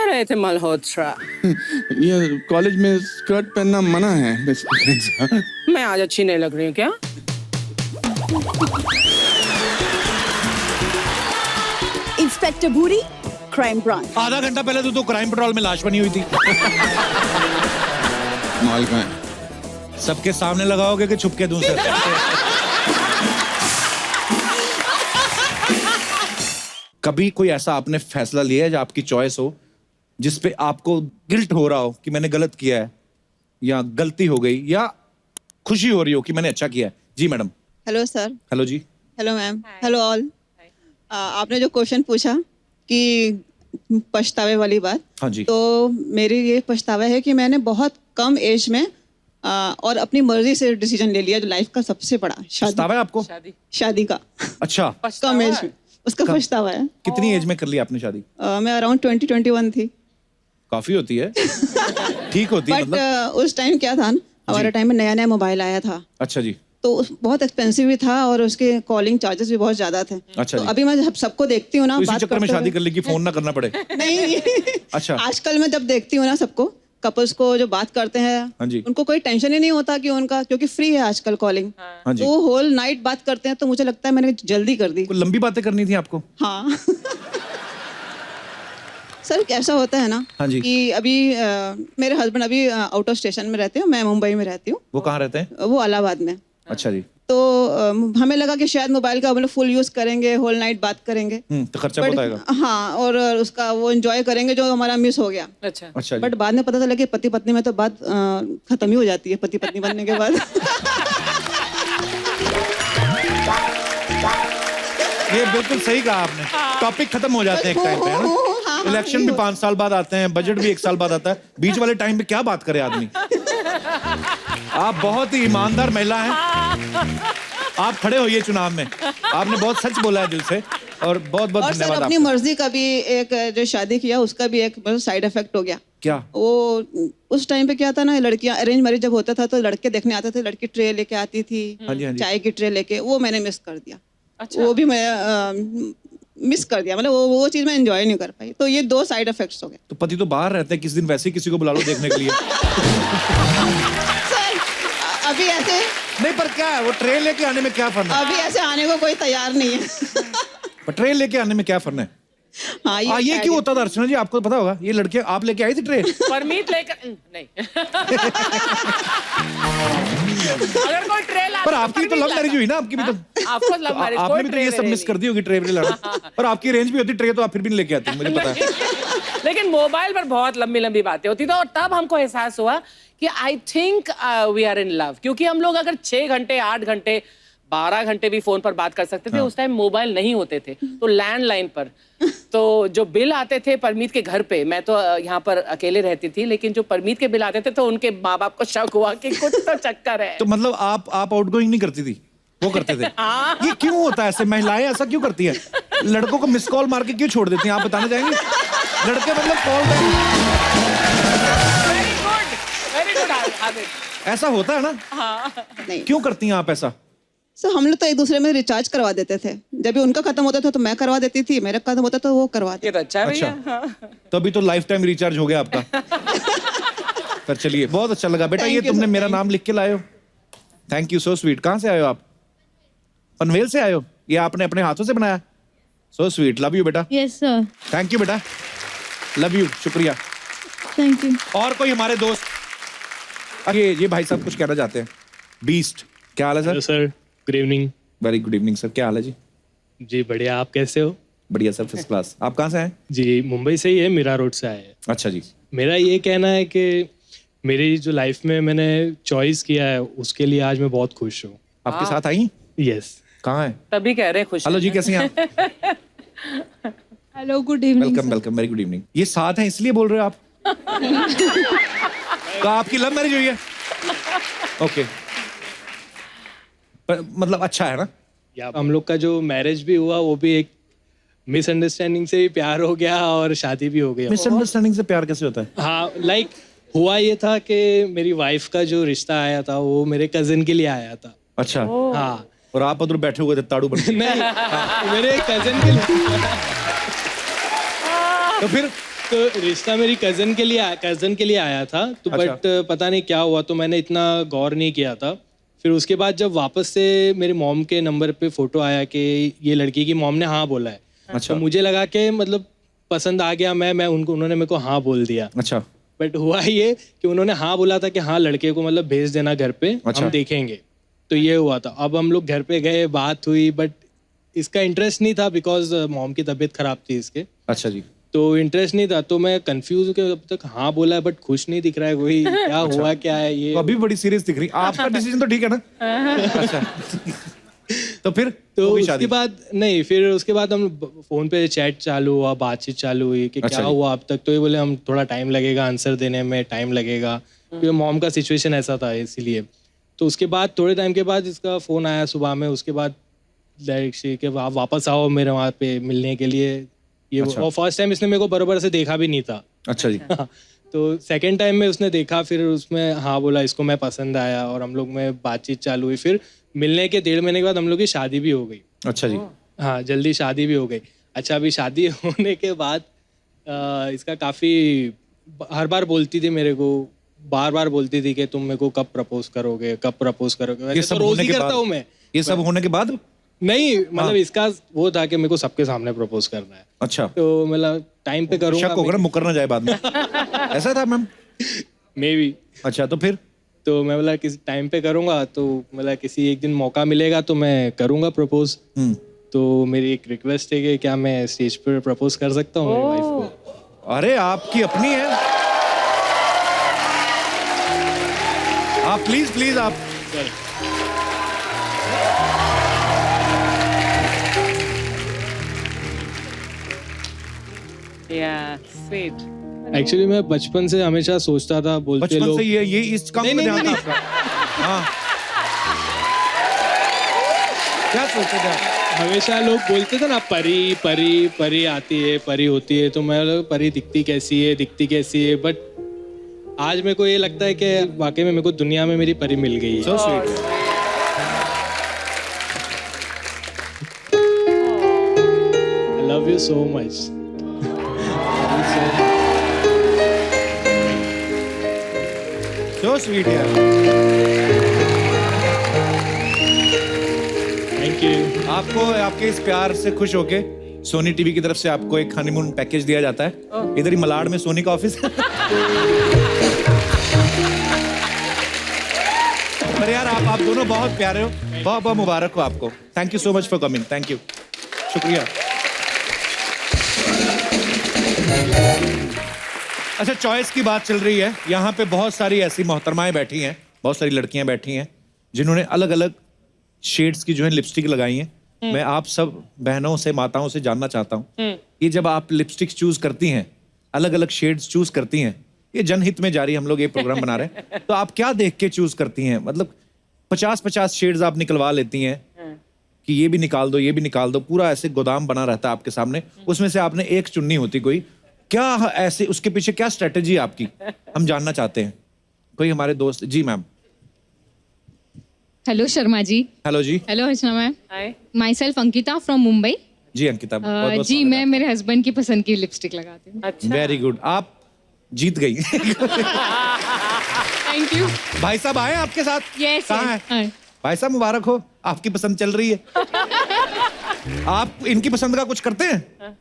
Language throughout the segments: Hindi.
रहे थे मल्होत्रा? ये कॉलेज में स्कर्ट पहनना मना है। मैं आज अच्छी नहीं लग रही हूँ क्या? इंस्पेक्टर भूरी, क्राइम ब्रांच। आधा घंटा पहले तो क्राइम पेट्रोल में लाश बनी हुई थी। माल कहाँ है? सबके सामने लगाओगे कि छुपके दूं सर? कभी कोई ऐसा आपने फैसला लिया है जो आपकी चॉइस हो, जिसपे आपको गिल्ट हो रहा हो कि मैंने गलत किया है, या गलती हो गई, या खुशी हो रही हो कि मैंने अच्छा किया है? जी मैडम। Hello sir. हेलो जी। Hello ma'am. Hello all. आपने जो क्वेश्चन पूछा कि पछतावे वाली बात, हाँ जी। तो मेरी ये पछतावा है कि मैंने बहुत कम एज में और अपनी मर्जी से डिसीजन ले लिया, जो लाइफ का सबसे बड़ा पछतावा है आपको? शादी का। अच्छा। कम एज में उसका पछतावा है। कितनी एज में कर ली आपने शादी? मैं अराउंड 20-21 थी। काफी होती है। ठीक होती है बट मतलब। उस टाइम क्या था, हमारे टाइम में नया नया मोबाइल आया था, अच्छा जी। तो बहुत एक्सपेंसिव भी था और उसके कॉलिंग चार्जेस भी बहुत ज्यादा थे। अच्छा तो जी। अभी मैं सबको देखती हूँ ना, तो इसी बात चक्कर में करते शादी हुए- कर ली कि फोन ना करना पड़े। नहीं। अच्छा। आजकल मैं जब देखती हूँ ना सबको, कपल्स को जो बात करते हैं, हाँ जी। उनको कोई टेंशन ही नहीं होता कि उनका, क्योंकि फ्री है आजकल कॉलिंग, हाँ जी। तो होल नाइट बात करते हैं। तो मुझे लगता है मैंने जल्दी कर दी। कोई लंबी बातें करनी थी आपको? हाँ। सर ऐसा होता है ना, हाँ जी। कि अभी मेरे हस्बैंड अभी आउट ऑफ स्टेशन में रहते हैं, मैं मुंबई में रहती हूँ, वो कहाँ रहते हैं? वो इलाहाबाद में। अच्छा जी। तो हमें लगा कि शायद मोबाइल का हम लोग फुल यूज करेंगे, होल नाइट बात करेंगे, तो खर्चा बहुत आएगा। हाँ, और उसका वो एंजॉय करेंगे जो हमारा मिस हो गया। अच्छा। अच्छा जी। बट बाद में पता चला कि पति पत्नी में तो बात खत्म ही हो जाती है, पति पत्नी बनने के बाद। ये बिल्कुल सही कहा आपने। टॉपिक खत्म हो जाते हैं एक टाइम पे, है ना? इलेक्शन भी 5 साल बाद आते हैं, बजट भी 1 साल बाद आता है, बीच वाले टाइम पे क्या बात करे आदमी? आप बहुत ही ईमानदार महिला हैं। आप खड़े होइए चुनाव में। आपने बहुत सच बोला है दिल से, और बहुत बहुत और सर धन्यवाद अपनी आपका। मर्जी का भी एक, जो शादी किया उसका भी एक साइड इफेक्ट हो गया। क्या? वो उस टाइम पे क्या था ना, लड़कियां अरेंज मैरिज जब होता था तो लड़के देखने आते थे, लड़की ट्रे लेके आती थी, हाँ जी, हाँ जी। चाय की ट्रे लेके, वो मैंने मिस कर दिया। अच्छा। वो भी मैं मिस कर दिया, मतलब वो चीज मैं एंजॉय नहीं कर पाई। तो ये 2 साइड इफेक्ट्स हो गए। तो पति तो बाहर रहते हैं, किसी दिन वैसे ही किसी को बुला लो देखने के लिए। सर अभी ऐसे नहीं, पर क्या है, वो ट्रेन लेके आने में क्या फर्क है? अभी ऐसे आने को कोई तैयार नहीं है। पर ट्रेन लेके आने में क्या फर्क है? हाँ, ये क्यों होता था अर्चना जी, आपको पता होगा? ये लड़के आप लेके आई थी ट्रेन? परमीत लेकर नहीं। अगर कोई ट्रेन पर आपकी तो लव मैरिज हुई ना, आपकी भी तो। आपको लव मैरिज, आपने भी तो ये सब मिस कर दी होगी ट्रेन में लड़ा। पर आपकी रेंज भी होती ट्रेन, तो आप फिर भी नहीं लेके आती, मुझे पता है। लेकिन मोबाइल पर बहुत लंबी लंबी बातें होती थी, और तब हमको एहसास हुआ कि I think we are in love. क्योंकि हम लोग अगर 6 घंटे 8 घंटे 12 घंटे भी फोन पर बात कर सकते थे। हाँ। उस टाइम मोबाइल नहीं होते थे, तो लैंडलाइन पर। तो जो बिल आते थे परमीत के घर पे, मैं तो यहाँ पर अकेले रहती थी, लेकिन जो परमीत के बिल आते थे तो उनके माँ बाप को शक हुआ कि कुछ तो चक्कर है। तो मतलब आप आउटगोइंग नहीं करती थी, वो करते थे? ये क्यों होता है ऐसे? महिलाएं ऐसा क्यों करती हैं? लड़कों को मिस कॉल मार के क्यों छोड़ देती हैं, आप बताना चाहेंगे? लड़के मतलब कॉल वेरी गुड हैबिट। ऐसा होता है ना? नहीं क्यों करती हैं आप ऐसा? सर, हम लोग तो एक दूसरे में रिचार्ज करवा देते थे। जब भी उनका खत्म होता था तो मैं करवा देती थी, मेरा खत्म होता तो वो करवाते। ये तो अच्छा है भैया। अच्छा। तो अभी तो लाइफ टाइम रिचार्ज हो गया आपका। पर चलिए, बहुत अच्छा लगा बेटा। Thank ये you, तुमने sir, मेरा thank नाम लिख के लाए हो, थैंक यू, सो स्वीट। कहाँ से आए हो आप? पनवेल से आए हो? ये आपने अपने हाथों से बनाया? सो स्वीट, लव यू बेटा। Yes sir. थैंक यू बेटा, लव यू, शुक्रिया। Thank you. और कोई हमारे दोस्त? अरे ये भाई साहब कुछ कहना चाहते हैं। बीस्ट, क्या हाल है hello sir? Sir, good evening. Very good evening sir, क्या हाल है जी? जी बढ़िया, आप कैसे हो? बढ़िया सर, फर्स्ट क्लास। आप कहाँ से आए? जी मुंबई से ही है, मीरा रोड से आए हैं। अच्छा जी। मेरा ये कहना है कि मेरी जो लाइफ में मैंने चॉइस किया है उसके लिए आज मैं बहुत खुश हूँ। आपके साथ आई? यस। कहाँ है? तभी कह रहे हैं खुश। हेलो जी, कैसी हैं आप? Hello, good evening. Welcome welcome, very good evening. ये साथ हैं इसलिए बोल रहे हो आप? तो आपकी लव मैरिज हुई है? ओके। मतलब अच्छा है ना? या हम लोग का जो मैरिज भी हुआ वो भी एक मिसअंडरस्टैंडिंग से भी प्यार हो गया और शादी भी हो गई। मिसअंडरस्टैंडिंग से प्यार कैसे होता है? हाँ, लाइक हुआ ये था कि मेरी वाइफ का जो रिश्ता आया था वो मेरे कजिन के लिए आया था। अच्छा। हाँ। और आप उधर बैठे हुए थे ताड़ू बन के। नहीं, मेरे कजिन के लिए। तो फिर तो रिश्ता मेरी कजन के लिए आया था, तो बट पता नहीं क्या हुआ, तो मैंने इतना गौर नहीं किया था। फिर उसके बाद जब वापस से मेरे मॉम के नंबर पे फोटो आया कि ये लड़की की मॉम ने हाँ बोला है, अच्छा। तो मुझे लगा कि मतलब पसंद आ गया, मैं उन्होंने मेरे को हाँ बोल दिया। अच्छा। बट हुआ ये कि उन्होंने हाँ बोला था कि हाँ लड़के को मतलब भेज देना घर पे, अच्छा। हम देखेंगे। तो ये हुआ था। अब हम लोग घर पे गए, बात हुई, बट इसका इंटरेस्ट नहीं था बिकॉज मॉम की तबीयत खराब थी इसके। अच्छा जी। तो इंटरेस्ट नहीं था, तो मैं कंफ्यूज हूँ कि अब तक हाँ बोला है बट खुश नहीं दिख रहा है कोई। क्या हुआ क्या है ये? तो अभी बड़ी सीरियस दिख रही। आपका डिसीजन तो ठीक है ना? अच्छा। तो फिर तो होगी उसके शादी? बाद नहीं, फिर उसके बाद हम फोन पे चैट चालू हुआ, बातचीत चालू हुई कि अच्छा क्या जी। हुआ अब तक। तो ये बोले हम थोड़ा टाइम लगेगा, आंसर देने में टाइम लगेगा, क्योंकि मॉम का सिचुएशन ऐसा था इसीलिए। तो उसके बाद थोड़े टाइम के बाद इसका फ़ोन आया सुबह में। उसके बाद डायरेक्ट कि आप वापस आओ मेरे वहाँ पे मिलने के लिए ये। अच्छा। और फर्स्ट टाइम इसने मेरे को बराबर से देखा भी नहीं था। अच्छा जी। तो सेकंड टाइम में उसने देखा, फिर उसमें हाँ बोला, इसको मैं पसंद आया और हम लोग में बातचीत चालू हुई। फिर मिलने के 1.5 महीने के बाद हम लोग की शादी भी हो गई। अच्छा जी। हाँ, जल्दी शादी भी हो गई। अच्छा, अभी शादी होने के बाद इसका काफ़ी हर बार बोलती थी मेरे को, बार बार बोलती थी कि तुम मेरे को कब प्रपोज करोगे, कब प्रपोज करोगे। ये वैसे सब तो रोज होने ही के करता बाद? हूँ मैं। ये सब होने के बाद? नहीं मतलब इसका वो था कि मेरे को सबके सामने प्रपोज करना है। अच्छा। तो मतलब टाइम पे करूँगा। शक होगा ना, मुकर ना जाए बाद में। ऐसा था मैम? May be. अच्छा, तो फिर? तो मैं बोला किसी टाइम पे करूँगा, तो मतलब किसी एक दिन मौका मिलेगा तो मैं करूँगा प्रपोज। तो मेरी एक रिक्वेस्ट है कि क्या मैं स्टेज पर प्रपोज कर सकता हूँ मेरी वाइफ को? अरे आपकी अपनी है, आप प्लीज आप। Yeah, sweet. एक्चुअली मैं बचपन से हमेशा सोचता था, बोलते बचपन लोग से ये इस काम में ध्यान था आपका? हाँ। क्या सोचते थे आप? हमेशा लोग बोलते थे ना परी परी परी आती है, परी होती है। तो मैं बोला परी दिखती कैसी है। बट आज मेरे को ये लगता है कि वाकई में मेरे को दुनिया में मेरी परी मिल गई है। So sweet. I love you so much. So sweet यार। Thank you. आपको आपके इस प्यार से खुश होके सोनी टीवी की तरफ से आपको एक हनीमून पैकेज दिया जाता है। इधर ही मलाड में सोनी का ऑफिस है। पर यार आप दोनों बहुत प्यारे हो, बहुत बहुत मुबारक हो आपको। Thank you so much for coming. Thank you, शुक्रिया। अच्छा, चॉइस की बात चल रही है। यहाँ पे बहुत सारी ऐसी मोहतरमाएं बैठी हैं, बहुत सारी लड़कियां बैठी हैं जिन्होंने अलग अलग शेड्स की जो है लिपस्टिक लगाई हैं। मैं आप सब बहनों से, माताओं से जानना चाहता हूँ कि जब आप लिपस्टिक चूज करती हैं, अलग अलग शेड्स चूज करती हैं, ये जनहित में जारी हम लोग ये प्रोग्राम बना रहे हैं, तो आप क्या देख के चूज करती हैं? मतलब 50-50 शेड्स आप निकलवा लेती हैं कि ये भी निकाल दो, ये भी निकाल दो, पूरा ऐसे गोदाम बना रहता है आपके सामने, उसमें से आपने एक चुननी होती कोई। क्या ऐसे उसके पीछे क्या स्ट्रेटेजी है आपकी, हम जानना चाहते हैं। कोई हमारे दोस्त। जी ma'am. Hello Sharma ji. Hello जी। Hello Archana ma'am. Hi. Myself Ankita from Mumbai. जी अंकिता, बहुत जी मैं मेरे हस्बैंड की पसंद की लिपस्टिक लगाती हूँ। अच्छा। वेरी गुड, आप जीत गई। Thank you. भाई साहब आए आपके साथ? Yes, कहाँ yes. है? भाई साहब मुबारक हो, आपकी पसंद चल रही है। आप इनकी पसंद का कुछ करते हैं?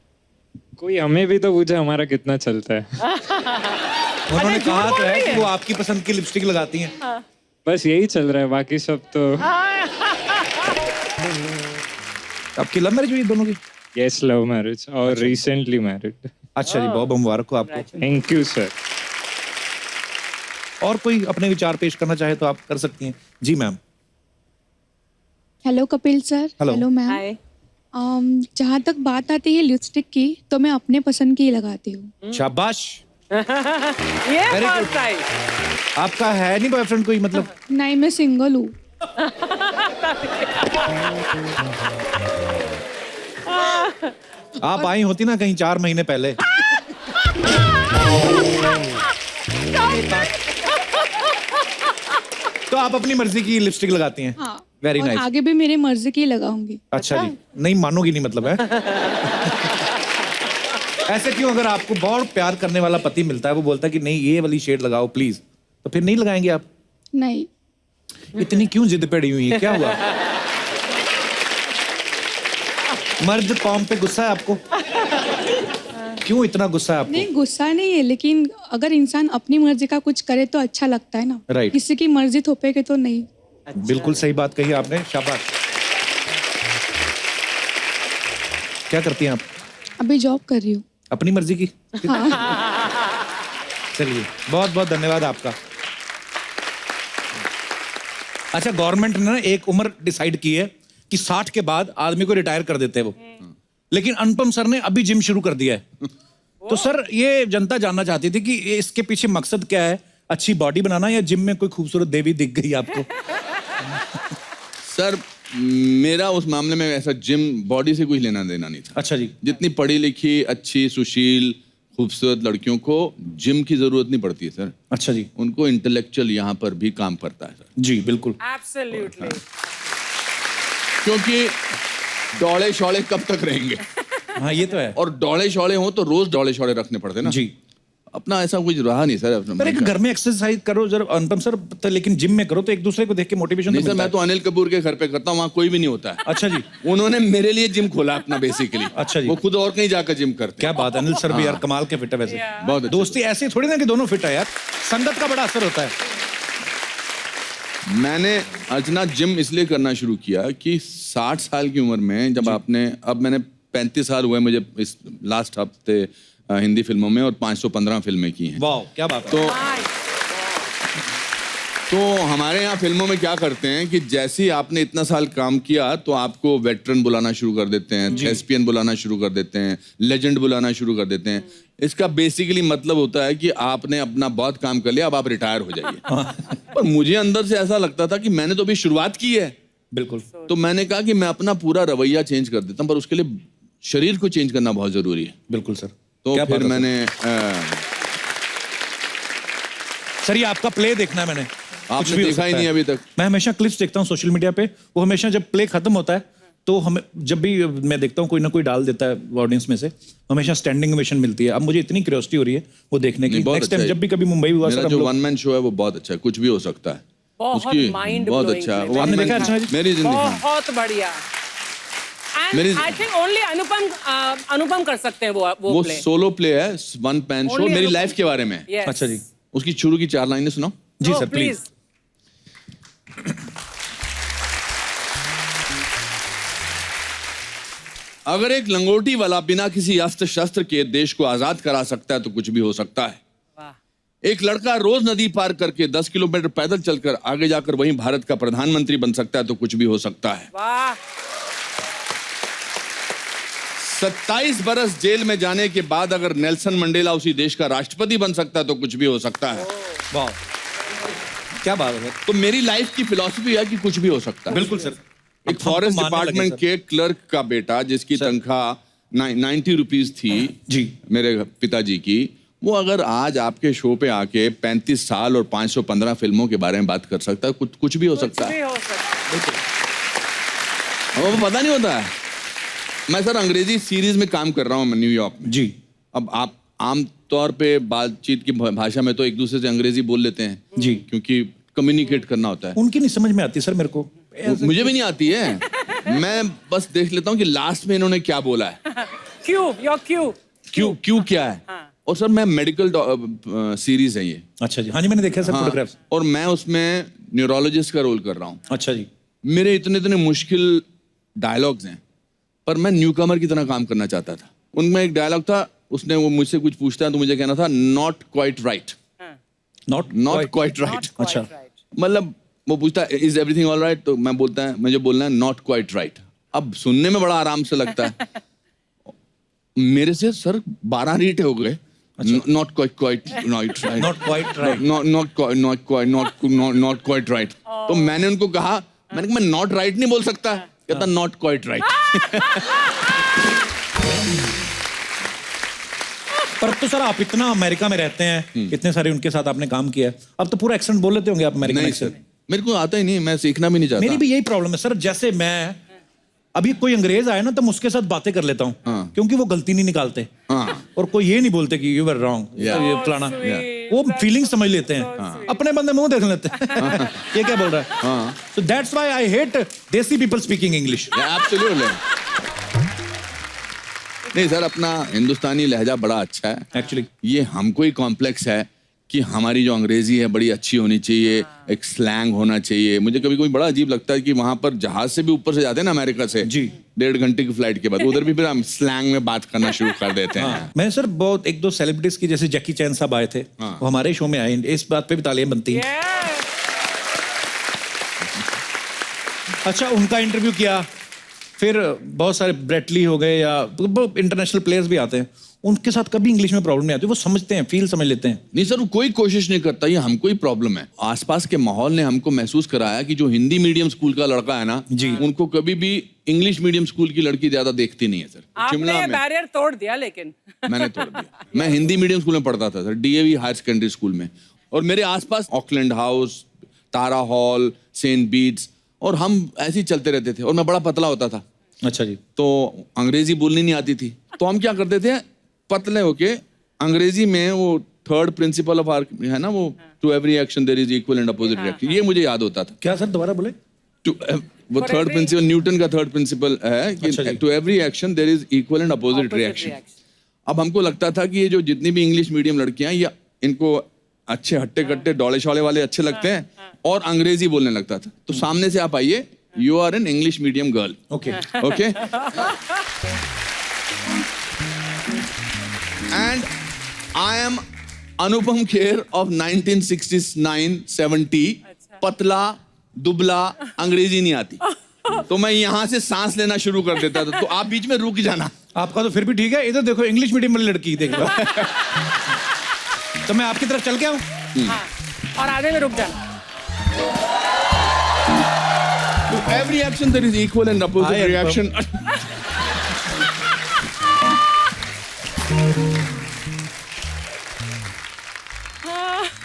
कोई हमें भी तो पूछे हमारा कितना चलता है। उन्होंने कहा तो है कि वो आपकी पसंद की लिपस्टिक लगाती हैं। बस यही चल रहा है, बाकी सब तो। आपकी लव मैरिज हुई दोनों की? यस, लव मैरिज और रिसेंटली मैरिड। अच्छा जी, बहुत बहुत मुबारक हो आपको। Thank you sir. और कोई अपने विचार पेश करना चाहे तो आप कर सकती हैं। जी ma'am. Hello Kapil sir. Hello. Hello ma'am. Hi. जहाँ तक बात आती है लिपस्टिक की, तो मैं अपने पसंद की ही लगाती हूँ। शाबाश। ये Very good. First time. आपका है नहीं बॉयफ्रेंड कोई, मतलब? नहीं, मैं सिंगल हूँ। आप आई होती ना कहीं 4 महीने पहले। तो आप अपनी मर्जी की लिपस्टिक लगाती हैं? हाँ। वेरी और नाइस। आगे भी मेरी मर्जी की लगाऊंगी। अच्छा जी, नहीं मानोगी नहीं मतलब है? ऐसे क्यों? अगर आपको बहुत प्यार करने वाला पति मिलता है, वो बोलता है कि नहीं ये वाली शेड लगाओ प्लीज, तो फिर नहीं लगाएंगे आप? नहीं। इतनी क्यों जिद पड़ी हुई है, क्या हुआ? मर्द कौम पे गुस्सा है आपको? क्यों इतना गुस्सा है आपको? नहीं, गुस्सा नहीं है, लेकिन अगर इंसान अपनी मर्जी का कुछ करे तो अच्छा लगता है ना। Right. किसी की मर्जी थोपेगे तो नहीं। बिल्कुल सही बात कही आपने, शाबाश। क्या करती हैं आप? अभी जॉब कर रही हूँ। अपनी मर्जी की? हाँ। चलिए, बहुत बहुत धन्यवाद आपका। अच्छा, गवर्नमेंट ने ना एक उम्र डिसाइड की है कि 60 के बाद आदमी को रिटायर कर देते हैं वो, लेकिन अनुपम सर ने अभी जिम शुरू कर दिया है। तो सर, ये जनता जानना चाहती थी कि इसके पीछे मकसद क्या है? अच्छी बॉडी बनाना या जिम में कोई खूबसूरत देवी दिख गई आपको? सर, मेरा उस मामले में ऐसा जिम बॉडी से कुछ लेना देना नहीं था। अच्छा जी। जितनी पढ़ी लिखी, अच्छी, सुशील, खूबसूरत लड़कियों को जिम की जरूरत नहीं पड़ती है सर। अच्छा जी। उनको इंटेलेक्चुअल यहाँ पर भी काम करता है सर। जी बिल्कुल। एब्सोल्युटली। क्योंकि दौड़े शौड़े कब तक रहेंगे? हाँ, ये तो है। और दौड़े शौड़े हो तो रोज दौड़े शौड़े रखने पड़ते ना जी। अपना ऐसा कुछ रहा नहीं सर अपना। पर एक घर में एक्सरसाइज करो जरा अनुपम सर, तो लेकिन जिम में करो तो एक दूसरे को देख के मोटिवेशन नहीं सर, मैं तो अनिल कपूर के घर पे करता हूँ, वहाँ कोई भी नहीं होता है। अच्छा जी। उन्होंने मेरे लिए जिम खोला अपना बेसिकली। अच्छा जी। वो खुद और कहीं जाकर जिम करते। क्या बात है, अनिल सर भी यार कमाल के फिट है वैसे। बहुत अच्छे। दोस्ती ऐसी थोड़ी ना कि दोनों फिट है यार, संगत का बड़ा असर होता है। मैंने अर्चना जिम इसलिए करना शुरू किया कि 60 साल की उम्र में जब आपने, अब मैंने 35 साल हुए मुझे इस लास्ट हफ्ते हिंदी फिल्मों में, और 515 फिल्में की हैं। वाह, क्या बात है। तो हमारे यहाँ फिल्मों में क्या करते हैं कि जैसे ही आपने इतना साल काम किया तो आपको वेटरन बुलाना शुरू कर देते हैं, एसपीएन बुलाना शुरू कर देते हैं, लेजेंड बुलाना शुरू कर देते हैं। इसका बेसिकली मतलब होता है कि आपने अपना बहुत काम कर लिया, अब आप रिटायर हो जाइए। पर मुझे अंदर से ऐसा लगता था कि मैंने तो अभी शुरुआत की है। बिल्कुल। तो मैंने कहा कि मैं अपना पूरा रवैया चेंज कर देता हूँ, पर उसके लिए शरीर को चेंज करना बहुत जरूरी है। बिल्कुल सर। तो फिर मैंने सर, ये आपका प्ले देखना है मैंने। आपने देखा ही नहीं अभी तक? मैं हमेशा क्लिप्स देखता हूँ सोशल मीडिया पे, वो हमेशा जब प्ले खत्म होता है तो हमें, जब भी मैं देखता हूँ कोई ना कोई डाल देता है ऑडियंस में से, हमेशा स्टैंडिंग ओवेशन मिलती है। अब मुझे इतनी क्यूरियोसिटी हो रही है वो देखने की। नेक्स्ट टाइम जब भी कभी मुंबई हुआ मेरा सर, जो वन मैन शो है वो बहुत अच्छा है, कुछ भी हो सकता है। उसकी बहुत अच्छा है। वो आपने देखा? अच्छा जी, मेरी जिंदगी बहुत बढ़िया। आई थिंक ओनली अनुपम कर सकते हैं वो प्ले। सोलो प्ले है, वन मैन शो, मेरी लाइफ के बारे में। अच्छा जी। उसकी शुरू की 4 लाइनें सुनाओ। जी सर प्लीज। अगर एक लंगोटी वाला बिना किसी अस्त्र शस्त्र के देश को आजाद करा सकता है तो कुछ भी हो सकता है। एक लड़का रोज नदी पार करके 10 किलोमीटर पैदल चलकर आगे जाकर वहीं भारत का प्रधानमंत्री बन सकता है तो कुछ भी हो सकता है। 27 बरस जेल में जाने के बाद अगर नेल्सन मंडेला उसी देश का राष्ट्रपति बन सकता है तो कुछ भी हो सकता है। वाह, क्या बात है। तो मेरी लाइफ की फिलॉसफी है कि कुछ भी हो सकता है। बिल्कुल सर। एक फॉरेस्ट डिपार्टमेंट के क्लर्क का बेटा, जिसकी तनख्वाह 90 रुपीज थी जी मेरे पिताजी की, वो अगर आज आपके शो पे आके 35 साल और 515 फिल्मों के बारे में बात कर सकता है, कुछ भी हो सकता है। वो पता नहीं होता है। मैं सर अंग्रेजी सीरीज में काम कर रहा हूँ न्यूयॉर्क में जी। अब आप आम तौर पे बातचीत की भाषा में तो एक दूसरे से अंग्रेजी बोल लेते हैं जी, क्योंकि कम्युनिकेट करना होता है। उनकी नहीं समझ में आती सर मेरे को। मुझे भी नहीं आती है। मैं बस देख लेता हूँ कि लास्ट में इन्होंने क्या बोला है। क्यों क्या है। और सर मैं मेडिकल सीरीज है ये। अच्छा जी। हाँ जी, मैंने देखा सर फोटोग्राफ्स। और मैं उसमें न्यूरोलॉजिस्ट का रोल कर रहा हूँ। अच्छा जी। मेरे इतने मुश्किल डायलॉग्स हैं, पर मैं न्यूकमर की तरह काम करना चाहता था। उनमें एक डायलॉग था, उसने वो मुझसे कुछ पूछता है तो मुझे कहना था not quite right. Not quite right. अच्छा, मतलब वो पूछता है इज एवरीथिंग ऑल राइट, तो मैं बोलता है, मुझे बोलना है नॉट क्वाइट राइट। अब सुनने में बड़ा आराम से लगता है। मेरे से सर 12 रीट हो गए। Not quite right, not quite right, not quite right. तो मैंने उनको कहा, मैंने कहा मैं नॉट राइट नहीं बोल सकता। कहता नॉट क्वाइट राइट। पर तो सर आप इतना अमेरिका में रहते हैं, इतने सारे उनके साथ आपने काम किया, अब तो पूरा एक्सेंट बोल लेते होंगे आप अमेरिकन नहीं एक्सेंट। सर, मेरे को आता ही नहीं, मैं सीखना भी नहीं चाहता। मेरी भी यही प्रॉब्लम है सर। जैसे मैं अभी कोई अंग्रेज आए ना तो मैं उसके साथ बातें कर लेता हूँ क्योंकि वो गलती नहीं निकालते और कोई ये नहीं बोलते कि यू वर रॉन्ग ये फलाना वो फीलिंग समझ लेते हैं अपने बंदे मुंह देख लेते हैं ये क्या बोल रहा है so that's why I hate देसी पीपल स्पीकिंग इंग्लिश एब्सोल्युटली। नहीं सर, अपना हिंदुस्तानी लहजा बड़ा अच्छा है एक्चुअली। ये हमको ही कॉम्प्लेक्स है कि हमारी जो अंग्रेजी है बड़ी अच्छी होनी चाहिए, एक स्लैंग होना चाहिए। मुझे कभी कभी बड़ा अजीब लगता है कि वहां पर जहाज से भी ऊपर से जाते हैं ना अमेरिका से जी 1.5 घंटे की फ्लाइट के बाद उधर भी फिर हम स्लैंग में बात करना शुरू कर देते हैं। मैंने सर बहुत 1-2 सेलिब्रिटीज की जैसे जैकी चैन साहब आए थे वो हमारे शो में आए, इस बात पे भी तालियां बनती हैं। अच्छा उनका इंटरव्यू किया, फिर बहुत सारे ब्रेटली हो गए या इंटरनेशनल प्लेयर्स भी आते हैं, उनके साथ कभी इंग्लिश में प्रॉब्लम नहीं आती, वो समझते हैं, फील समझ लेते हैं। नहीं सर, वो कोई कोशिश नहीं करता, ये हमको ही प्रॉब्लम है। आसपास के माहौल ने हमको महसूस कराया कि जो हिंदी मीडियम स्कूल का लड़का है ना जी, उनको कभी भी इंग्लिश मीडियम स्कूल की लड़की ज्यादा देखती नहीं है सर। आपने ये बैरियर तोड़ दिया लेकिन मैंने तोड़ दिया। मैं हिंदी मीडियम स्कूल में पढ़ता था sir, DAV higher secondary school में, और मेरे आसपास Auckland house, Tara hall, saint Bede's, और हम ऐसे ही चलते रहते थे, और मैं बड़ा पतला होता था। अच्छा जी। तो अंग्रेजी बोलनी नहीं आती थी, तो हम क्या करते थे, पतले होके अंग्रेजी में वो थर्ड प्रिंसिपल ऑफ आर्क है ना, वो to every action there is equal and opposite reaction, ये मुझे याद होता था। क्या सर दोबारा बोले? वो थर्ड प्रिंसिपल, न्यूटन का थर्ड प्रिंसिपल है कि to every action there is equal and opposite reaction. अब हमको लगता था कि ये जो जितनी भी इंग्लिश मीडियम लड़कियां, ये इनको अच्छे हट्टे कट्टे डोले शौले वाले अच्छे लगते हैं, और अंग्रेजी बोलने लगता था। तो सामने से आप आइए, you are an English medium girl, okay okay, and I am Anupam Kher of 1969-70, पतला दुबला, अंग्रेजी नहीं आती, तो मैं यहाँ से सांस लेना शुरू कर देता था, तो आप बीच में रुक जाना। आपका तो फिर भी ठीक है, इधर देखो इंग्लिश मीडियम वाली लड़की देखो तो मैं आपकी तरफ चल के आऊं और आधे में रुक जाना। To every action there is equal and opposite reaction.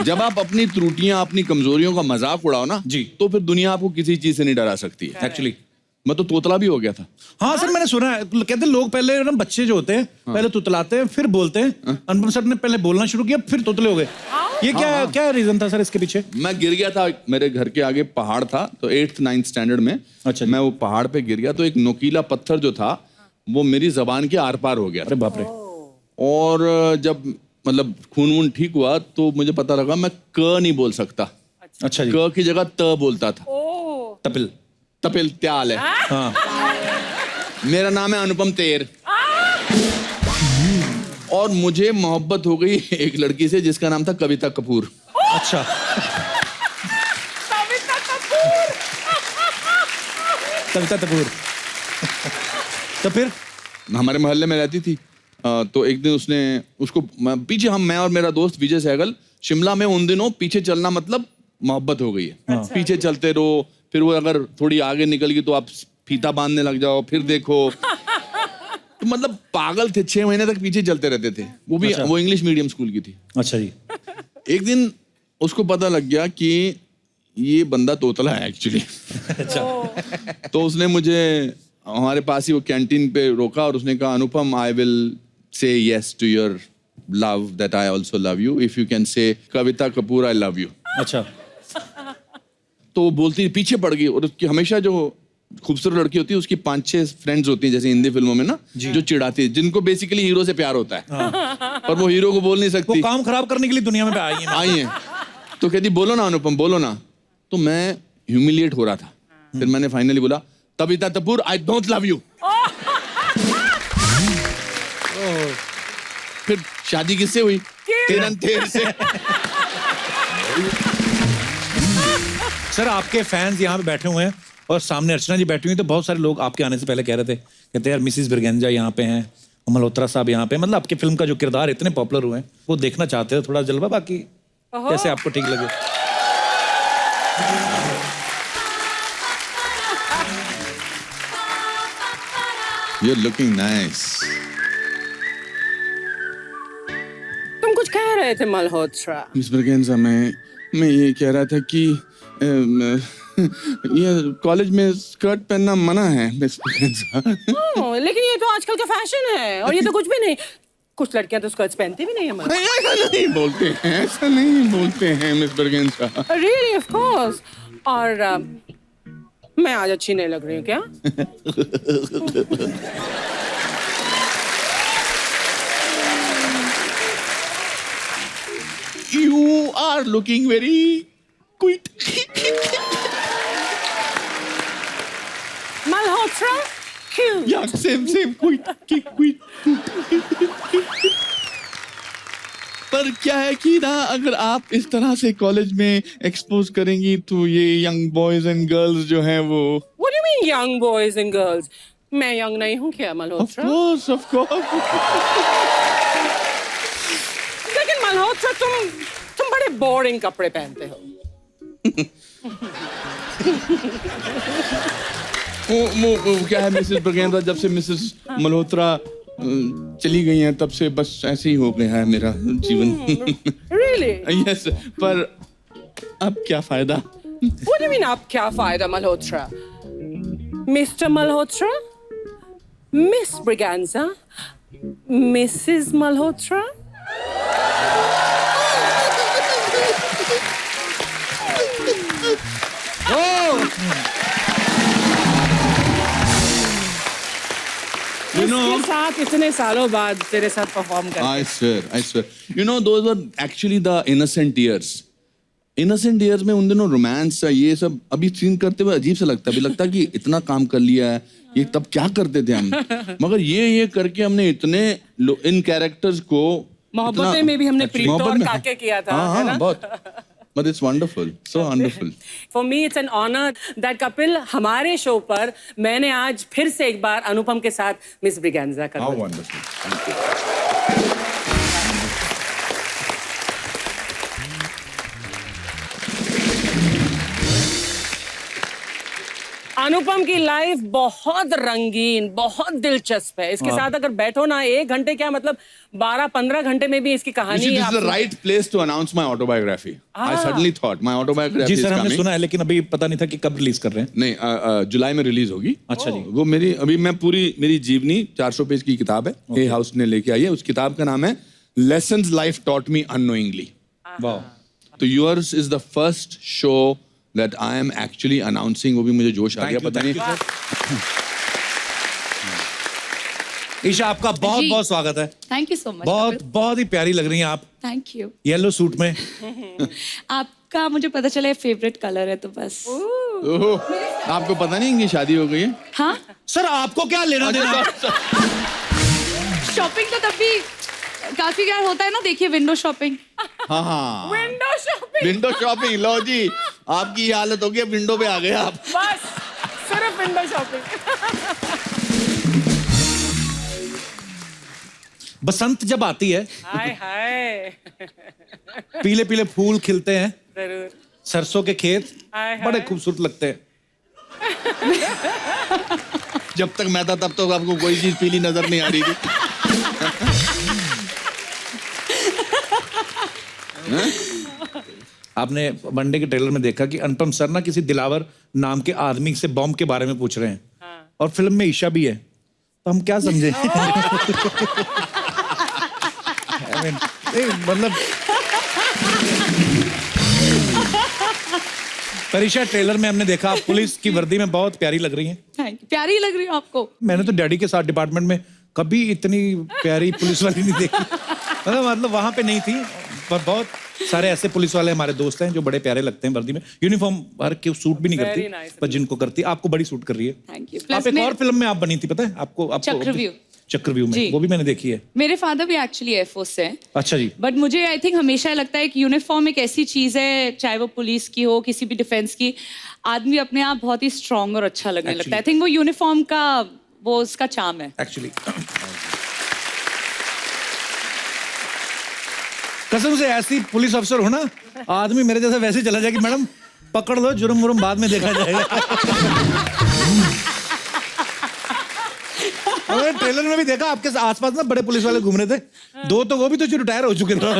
जब आप अपनी त्रुटियां, अपनी कमजोरियों का मजाक उड़ाओ ना जी, तो फिर दुनिया आपको किसी चीज से नहीं डरा सकती है। एक्चुअली मैं तो तोतला भी हो गया था। हाँ सर, मैंने सुना है, कहते हैं लोग पहले ना, बच्चे जो होते हैं पहले तुतलाते हैं फिर बोलते हैं। अनुपम सर ने पहले बोलना शुरू किया फिर तोतले हो गए, ये क्या क्या रीजन था सर इसके पीछे? मैं गिर गया था, मेरे घर के आगे पहाड़ था, तो 8th-9th स्टैंडर्ड में। अच्छा। मैं वो पहाड़ पे गिर गया, तो एक नुकीला पत्थर जो था वो मेरी जबान के आर पार हो गया। अरे बाप रे। और जब मतलब खून वून ठीक हुआ तो मुझे पता लगा मैं क नहीं बोल सकता। अच्छा जी। क की जगह त बोलता था। तपिल तपिल त्याल है। हाँ। मेरा नाम है अनुपम तेर। और मुझे मोहब्बत हो गई एक लड़की से जिसका नाम था कविता कपूर। अच्छा। कविता कपूर। तो फिर हमारे मोहल्ले में रहती थी, तो एक दिन उसने उसको पीछे, मैं और मेरा दोस्त विजय सहगल शिमला में उन दिनों पीछे चलना मतलब मोहब्बत हो गई है। अच्छा। पीछे चलते रहो, फिर वो अगर थोड़ी आगे निकल गई तो आप फीता बांधने लग जाओ, फिर देखो। तो मतलब पागल थे, 6 महीने तक पीछे चलते रहते थे। वो भी अच्छा। वो इंग्लिश मीडियम स्कूल की थी। अच्छा जी। एक दिन उसको पता लग गया कि ये बंदा तोतला है एक्चुअली। अच्छा। तो उसने मुझे हमारे पास ही वो कैंटीन पे रोका और उसने कहा, Anupam, I will say yes to your love that I also love you if you can say Kavita Kapoor I love you. अच्छा। तो वो बोलती पीछे पड़ गई, और उसकी हमेशा जो खूबसूरत लड़की होती है उसकी 5-6 फ्रेंड्स होती हैं, जैसे हिंदी फिल्मों में ना, जो चिढ़ाती है, जिनको बेसिकली हीरो से प्यार होता है। हाँ। और वो हीरो को बोल नहीं सकती, वो काम खराब करने के लिए दुनिया में आई हैं। तो कहती बोलो ना अनुपम, बोलो ना। तो मैं ह्यूमिलिएट हो रहा था, फिर मैंने फाइनली बोला, Kavita Kapoor I don't love you. फिर शादी किससे हुई? तेर से। सर, आपके फैंस यहाँ पे बैठे हुए हैं और सामने अर्चना जी बैठी हुई, तो बहुत सारे लोग आपके आने से पहले कह रहे थे, कहते यार मिसिस ब्रिगेंजा यहाँ पे हैं, मल्होत्रा साहब यहाँ पे, मतलब आपकी फिल्म का जो किरदार इतने पॉपुलर हुए हैं वो देखना चाहते हैं, थोड़ा जलवा, बाकी कैसे आपको ठीक लगे। You're looking nice. तुम कुछ कह रहे थे मल्होत्रा। मिस ब्रिगेंजा, मैं मैं ये कह रहा था कि ये कॉलेज में स्कर्ट पहनना मना है मिस प्रियंका। लेकिन ये तो आजकल का फैशन है और ये तो कुछ भी नहीं। कुछ लड़कियां तो स्कर्ट्स पहनती भी नहीं है मगर। ऐसा नहीं बोलते हैं, ऐसा नहीं बोलते हैं miss Priyanka. Really of course. और मैं आज अच्छी नहीं लग रही हूँ क्या? You are looking very cute. Malhotra क्यों? Yeah, same, cute. पर क्या है कि ना अगर आप इस तरह से कॉलेज में एक्सपोज करेंगी तो ये यंग बॉयज एंड गर्ल्स जो हैं वो What do you mean young boys and girls? मैं young नहीं हूँ क्या मल्होत्रा? of course. लेकिन मल्होत्रा तुम बड़े बोरिंग कपड़े पहनते हो। वो क्या है मिसेस प्रियंका, जब से मिसेस मल्होत्रा चली गई हैं तब से बस ऐसे ही हो गया है मेरा जीवन। Really? यस, पर अब क्या फायदा? What do you mean आप क्या फायदा Malhotra? Mr. Malhotra? Miss Braganza? Mrs. Malhotra? इसके साथ इतने सालों बाद तेरे साथ परफॉर्म कर I swear. You know, those were actually the innocent years. Innocent years में उन दिनों रोमांस ये सब अभी सीन करते हुए अजीब सा लगता है। अभी लगता है कि इतना काम कर लिया है, ये तब क्या करते थे हम। मगर ये करके हमने इतने इन कैरेक्टर्स को मोहब्बतें में भी हमने प्रीत और काके किया था, है ना? बहुत। But it's wonderful, so wonderful. For me it's an honor that Kapil हमारे शो पर मैंने आज फिर से एक बार अनुपम के साथ मिस ब्रिगेंजा कर। How wonderful. Thank you. अनुपम की लाइफ बहुत रंगीन, बहुत दिलचस्प है। इसके साथ अगर बैठो ना 1 घंटे क्या मतलब 12-15 घंटे में भी इसकी कहानी। This is the right place to announce my autobiography. I suddenly thought my autobiography ji is sir, हमने coming. सुना है लेकिन अभी पता नहीं था कि कब रिलीज कर रहे हैं। नहीं, जुलाई में रिलीज होगी। अच्छा जी। वो मेरी जीवनी 400 पेज की किताब है, ए हाउस ने लेके आई है। उस किताब का नाम है lessons life taught me unknowingly. वाह। तो yours is the first show that I am actually announcing। वो भी मुझे जोश आ गया, पता नहीं। ईशा, आपका बहुत बहुत स्वागत है। Thank you so much. बहुत ही प्यारी लग रही हैं आप थैंक यू। येलो सूट में। आपका मुझे पता चला फेवरेट कलर है तो बस। ओहो, आपको पता नहीं इनकी शादी हो गई है? हाँ, सर आपको क्या लेना देना? शॉपिंग तो तब भी काफी क्या होता है ना, देखिए विंडो शॉपिंग। हाँ, विंडो शॉपिंग। Window shopping. लो जी, आपकी ये हालत हो गई, विंडो पे आ गए आप। बस सिर्फ विंडो शॉपिंग। बसंत जब आती है, हाय हाय, पीले पीले फूल खिलते हैं, जरूर। सरसों के खेत हाय हाय। बड़े खूबसूरत लगते हैं। जब तक मैं था तब तो आपको कोई चीज पीली नजर नहीं आ रही थी। आपने वनडे के ट्रेलर में देखा कि अनुपम सर ना किसी दिलावर नाम के आदमी से बॉम्ब के बारे में पूछ रहे हैं। और फिल्म में ईशा भी है, तो हम क्या समझे? मतलब परीक्षा ट्रेलर में हमने देखा आप पुलिस की वर्दी में बहुत प्यारी लग रही हैं। Thank you. प्यारी लग रही है आपको? मैंने तो डैडी के साथ डिपार्टमेंट में कभी इतनी प्यारी पुलिस वाली नहीं देखी। मतलब वहां पे नहीं थी, पर बहुत सारे ऐसे पुलिस वाले हमारे दोस्त हैं जो बड़े प्यारे लगते हैं वर्दी में। यूनिफॉर्म हर के सूट भी नहीं करती, nice. पर जिनको करती आपको बड़ी सूट कर रही है। Thank you. आप एक और फिल्म में आप बनी थी, पता है आपको? चक्रव्यूह में, वो भी मैंने देखी है। मेरे फादर भी एक्चुअली एयरफोर्स से हैं। अच्छा जी। बट मुझे आई थिंक हमेशा लगता है कि यूनिफॉर्म एक ऐसी चीज है, चाहे वो पुलिस की हो, किसी भी डिफेंस की, आदमी अपने आप बहुत ही स्ट्रांग और अच्छा लगने लगता है। आई थिंक वो यूनिफॉर्म का वो उसका चार्म है एक्चुअली। कसम से ऐसी पुलिस अफसर हो ना, आदमी मेरे जैसा वैसे चला जाए कि मैडम पकड़ लो, जुर्म मुर्म बाद में देखा जाएगा। मैंने ट्रेलर में भी देखा आपके आसपास ना बड़े पुलिस वाले घूम रहे थे, 2 तो वो भी तो जो रिटायर हो चुके थे।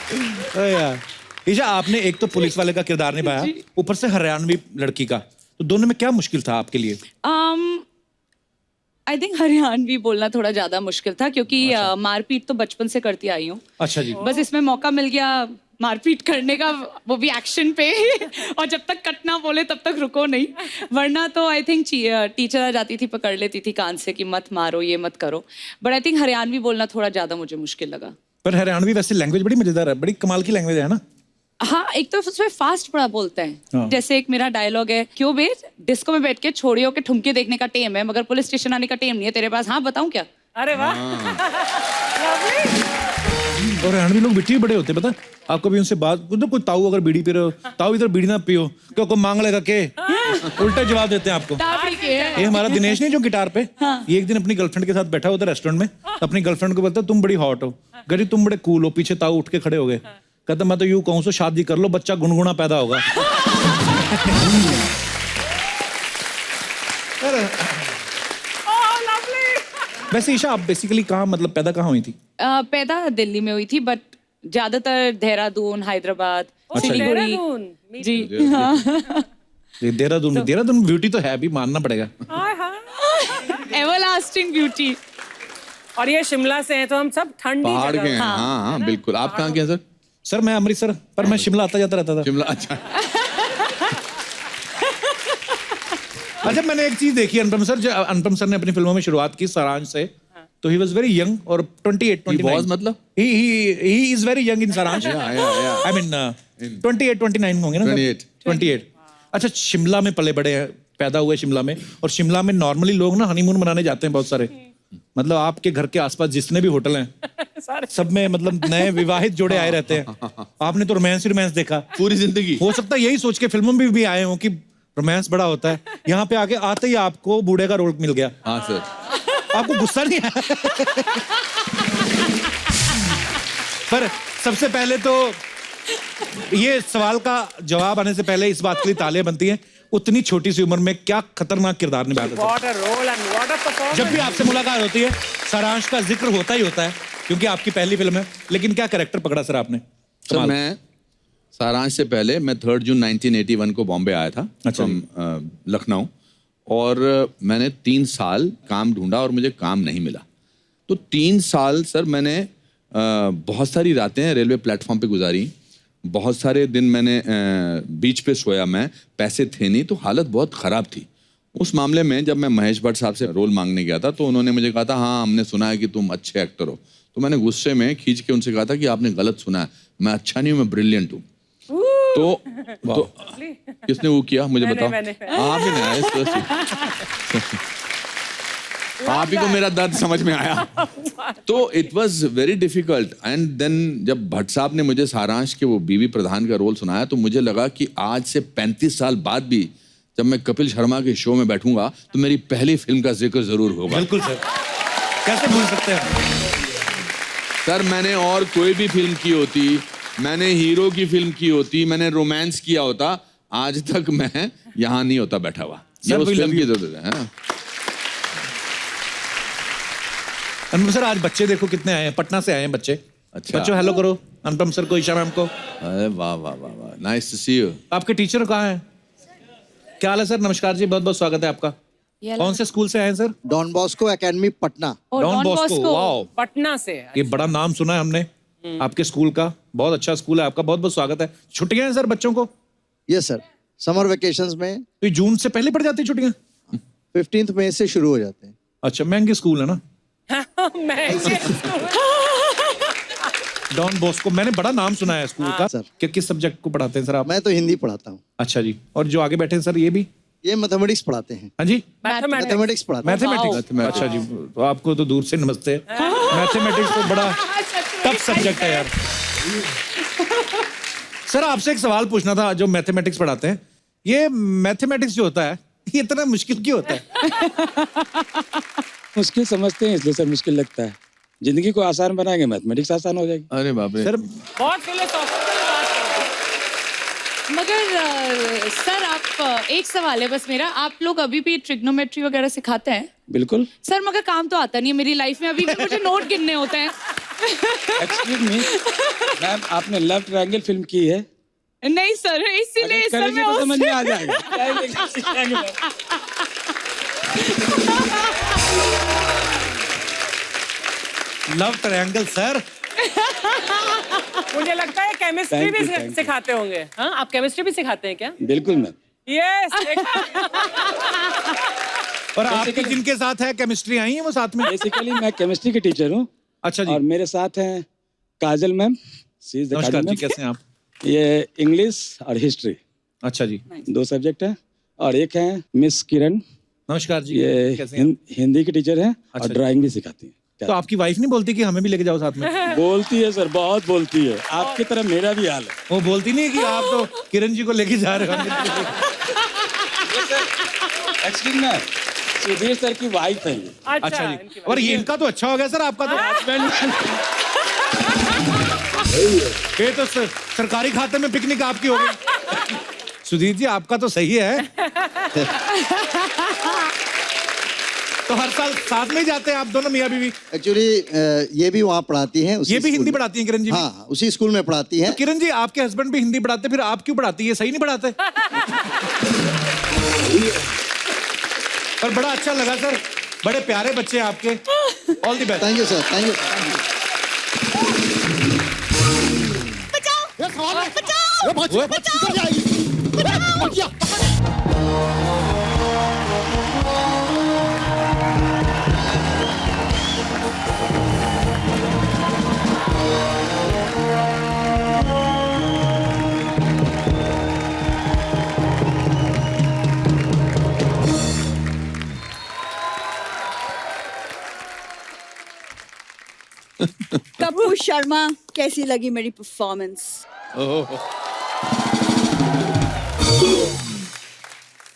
अरे यार ईशा, आपने एक तो पुलिस वाले का किरदार निभाया, ऊपर से हरियाणवी लड़की का, तो दोनों में क्या मुश्किल था आपके लिए? आई थिंक हरियाणवी बोलना थोड़ा ज्यादा मुश्किल था, क्योंकि मारपीट तो बचपन से करती आई हूँ। अच्छा जी। बस इसमें मौका मिल गया मारपीट करने का, वो भी एक्शन पे और जब तक कट ना बोले तब तक रुको नहीं, वरना तो आई थिंक टीचर आ जाती थी, पकड़ लेती थी कान से कि मत मारो, ये मत करो। बट आई थिंक हरियाणवी बोलना थोड़ा ज्यादा मुझे मुश्किल लगा। पर हरियाणवी वैसे लैंग्वेज बड़ी मजेदार है, बड़ी कमाल की लैंग्वेज है ना? हाँ, एक तो उसमें फास्ट बड़ा बोलते हैं। हाँ। जैसे एक मेरा डायलॉग है, क्यों बे डिस्को में बैठ के छोड़ियों के ठुमके देखने का टेम है, मगर पुलिस स्टेशन आने का टेम नहीं है तेरे पास। हाँ बताऊं क्या? अरे वाह। और हरियाणवी लोग बिट्टी बड़े होते हैं, पता? आपको भी उनसे बात, कोई ताऊ अगर बीड़ी पी रहे हो, ताऊ इधर बीड़ी ना पियो, क्यों को मांग लेगा के, उल्टा जवाब देते हैं आपको। ये हमारा दिनेश नहीं जो गिटार पे, ये एक दिन अपनी गर्लफ्रेंड के साथ बैठा होता रेस्टोरेंट में, अपनी गर्लफ्रेंड को बोलता तुम बड़ी हॉट हो, गरी तुम बड़े कूल हो, पीछे ताऊ उठ के खड़े हो गए, कहता मैं तो यूं कहूँ सो शादी कर लो, बच्चा गुनगुना पैदा होगा। वैसे ईशा, आप बेसिकली कहाँ, मतलब पैदा कहाँ हुई थी? पैदा दिल्ली में हुई थी, बट ज्यादातर देहरादून, हैदराबाद, सिलीगुड़ी। जी हाँ। देहरादून ब्यूटी तो है भी, मानना पड़ेगा। Everlasting beauty. और ये शिमला से हैं, तो हम सब ठंडी पहाड़ के जगह। हैं। हाँ, बिल्कुल। आप कहाँ के हैं सर? सर मैं अमृतसर, पर मैं शिमला आता जाता रहता था। शिमला, अच्छा। अच्छा, मैंने एक चीज देखी अनुपम सर, अनुपम सर ने अपनी फिल्मों में शुरुआत की सारांश से, तो ही वाज वेरी यंग, और 28-29 मतलब he is very young in Saransh. I mean 28-29 होंगे ना? 28। अच्छा, शिमला में पले बड़े हैं, पैदा हुए शिमला में, और शिमला में नॉर्मली लोग ना हनीमून मनाने जाते हैं बहुत सारे, मतलब आपके घर के आसपास जितने भी होटल हैं सब में मतलब नए विवाहित जोड़े आए रहते हैं। आपने तो रोमांस देखा पूरी जिंदगी। हो सकता है यही सोच के फिल्मों में भी आए हो कि रोमांस बड़ा होता है, यहाँ पे आके आते ही आपको बूढ़े का रोल मिल गया। हाँ सर। आपको गुस्सा नहीं आया? पर सबसे पहले तो ये सवाल का जवाब आने से पहले इस बात के लिए तालियां बनती हैं, उतनी छोटी सी उम्र में क्या खतरनाक किरदार निभाया था। What a role and what a performance. जब भी आपसे मुलाकात होती है सारांश का जिक्र होता ही होता है, क्योंकि आपकी पहली फिल्म है, लेकिन क्या कैरेक्टर पकड़ा सर आपने? सर मैं सारांश से पहले मैं 3 जून 1981 को बॉम्बे आया था, अच्छा। लखनऊ, और मैंने 3 साल काम ढूंढा और मुझे काम नहीं मिला। तो 3 साल सर मैंने बहुत सारी रातें रेलवे प्लेटफॉर्म पे गुजारी, बहुत सारे दिन मैंने बीच पे सोया, मैं पैसे थे नहीं, तो हालत बहुत ख़राब थी। उस मामले में जब मैं महेश भट्ट साहब से रोल मांगने गया था, तो उन्होंने मुझे कहा था हाँ हमने सुना है कि तुम अच्छे एक्टर हो। तो मैंने गुस्से में खींच के उनसे कहा था कि आपने गलत सुना है, मैं अच्छा नहीं हूँ, मैं ब्रिलियंट हूँ। तो किसने वो किया मुझे बताओ? आप ही नहीं, आप ही को मेरा दर्द समझ में आया। तो it was very difficult, and then जब भट्ट साहब ने मुझे सारांश के वो बीवी प्रधान का रोल सुनाया, तो मुझे लगा कि आज से 35 साल बाद भी जब मैं कपिल शर्मा के शो में बैठूंगा तो मेरी पहली फिल्म का जिक्र जरूर होगा। बिल्कुल सर, कैसे भूल सकते हैं सर। मैंने और कोई भी फिल्म की होती, मैंने हीरो की फिल्म की होती, मैंने रोमांस किया होता, आज तक मैं यहाँ नहीं होता बैठा हुआ। ये उस फिल्म की जरूरत है। अनुपम सर आज बच्चे देखो कितने आए हैं, पटना से आए हैं बच्चे। अच्छा। बच्चों हेलो करो अनुपम सर को, ईशा मैम को। अरे वाह वाह वाह वाह, नाइस टू सी यू। आपके टीचर कहाँ हैं? क्या हाल है सर? नमस्कार जी, बहुत बहुत स्वागत है आपका। कौन से स्कूल से आए हैं sir? Don Bosco academy Patna. Don Bosco, wow, Patna से। ये बड़ा नाम सुना है हमने आपके स्कूल का, बहुत अच्छा स्कूल है आपका, बहुत बहुत स्वागत है। छुट्टियां हैं सर बच्चों को? यस सर, समर वेकेशंस में। तो जून से पहले पड़ जाती है छुट्टियां? 15 मई से शुरू हो जाते हैं। अच्छा, महंगे स्कूल है ना डॉन बॉस्को, मैंने बड़ा नाम सुना है स्कूल का। सर किस सब्जेक्ट को पढ़ाते हैं सर आप? मैं तो हिंदी पढ़ाता हूँ। अच्छा जी, और जो आगे बैठे हैं सर ये भी? ये मैथमेटिक्स पढ़ाते हैं। हाँ जी, मैथमेटिक्स पढ़ाते हैं। मैथमेटिक्स। अच्छा जी, तो आपको तो दूर से नमस्ते। मैथमेटिक्स तो बड़ा टफ सब्जेक्ट है यार। सर आपसे एक सवाल पूछना था, जो मैथमेटिक्स पढ़ाते हैं, ये मैथमेटिक्स जो होता है ये इतना मुश्किल क्यों होता है? मुश्किल समझते हैं इसलिए सर मुश्किल लगता है। जिंदगी को आसान बनाएंगे मैथमेटिक्स आसान हो जाएगी। अरे बाप रे सर, बहुत फिलोसॉफिकल बात है। मगर सर आप, एक सवाल है बस मेरा, आप लोग अभी भी ट्रिग्नोमेट्री वगैरह सिखाते हैं? बिल्कुल सर, मगर काम तो आता नहीं है मेरी लाइफ में, अभी भी मुझे नोट गिनने होते हैं। एक्सक्यूज मी, मैम आपने लव ट्रायंगल फिल्म की है? नहीं सर, इसीलिए सर करेंगे मैं तो समझ उस- में आ जाएगा। सीखेंगे मैम। Love triangle sir. मुझे लगता है केमिस्ट्री Thank भी you, thank you. सिखाते होंगे। हाँ, आप केमिस्ट्री भी सिखाते हैं क्या? बिल्कुल मैम। यस। और आपकी जिनके साथ है केमिस्ट्री आई है वो साथ में? बेसिकली मैं केमिस्ट्री के टीचर हूँ। अच्छा जी। और मेरे साथ हैं काजल मैम। नमस्कार जी, कैसे हैं आप? ये इंग्लिश और हिस्ट्री अच्छा जी। 2 सब्जेक्ट है। और एक है मिस किरण, नमस्कार जी, ये कैसे हैं? हिंदी की टीचर है अच्छा और जी। ड्राइंग भी सिखाती है। तो आपकी वाइफ नहीं बोलती कि हमें भी लेके जाओ साथ में? बोलती है सर, बहुत बोलती है। आपकी तरह मेरा भी हाल है। वो बोलती नहीं है कि आप तो किरण जी को लेके जा रहे हो? एक्चुअली ना सुधीर सर की वाइफ है ये। अच्छा जी। और ये इनका तो अच्छा हो गया सर, आपका तो हस्बैंड। ये तो सरकारी खाते में पिकनिक आपकी हो गई। सुधीर जी आपका तो सही है। तो हर साल साथ में ही जाते हैं आप दोनों मियाँ बीवी? एक्चुअली ये भी वहाँ पढ़ाती हैं। ये भी हिंदी पढ़ाती हैं किरण जी? हाँ, उसी स्कूल में पढ़ाती हैं। तो किरण जी आपके हस्बैंड भी हिंदी पढ़ाते, फिर आप क्यों पढ़ाती है? सही नहीं पढ़ाते? पर बड़ा अच्छा लगा सर, बड़े प्यारे बच्चे हैं आपके। All the best. Thank you sir, thank you. Kapoor Sharma, कैसी लगी मेरी परफॉर्मेंस?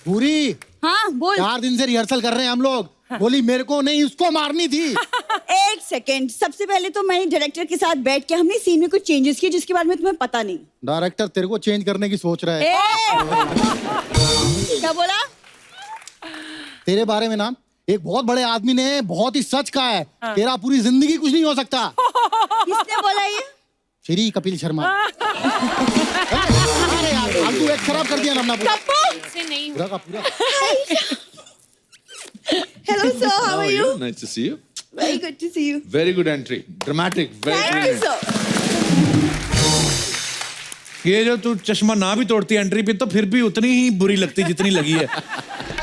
पूरी हाँ बोल। 4 दिन से रिहर्सल कर रहे हैं हम लोग। बोली मेरे को नहीं, उसको मारनी थी। एक सेकेंड, सबसे पहले तो मैं डायरेक्टर के साथ बैठ के हमने सीन में कुछ चेंजेस किए जिसके बारे में तुम्हें पता नहीं। डायरेक्टर तेरे को चेंज करने की सोच रहा है। क्या बोला? तेरे बारे में ना एक बहुत बड़े आदमी ने बहुत ही सच कहा है। तेरा पूरी जिंदगी कुछ नहीं हो सकता। किसने बोला ये? श्री कपिल शर्मा। अरे यार, फालतू एक खराब कर दिया ना अपना पूरा का पूरा। Hello sir, how are you? Nice to see you. Very good to see you. Very good entry. Dramatic. Thank you sir. ये जो तू चश्मा ना भी तोड़ती है एंट्री पे तो फिर भी उतनी ही बुरी लगती जितनी लगी है।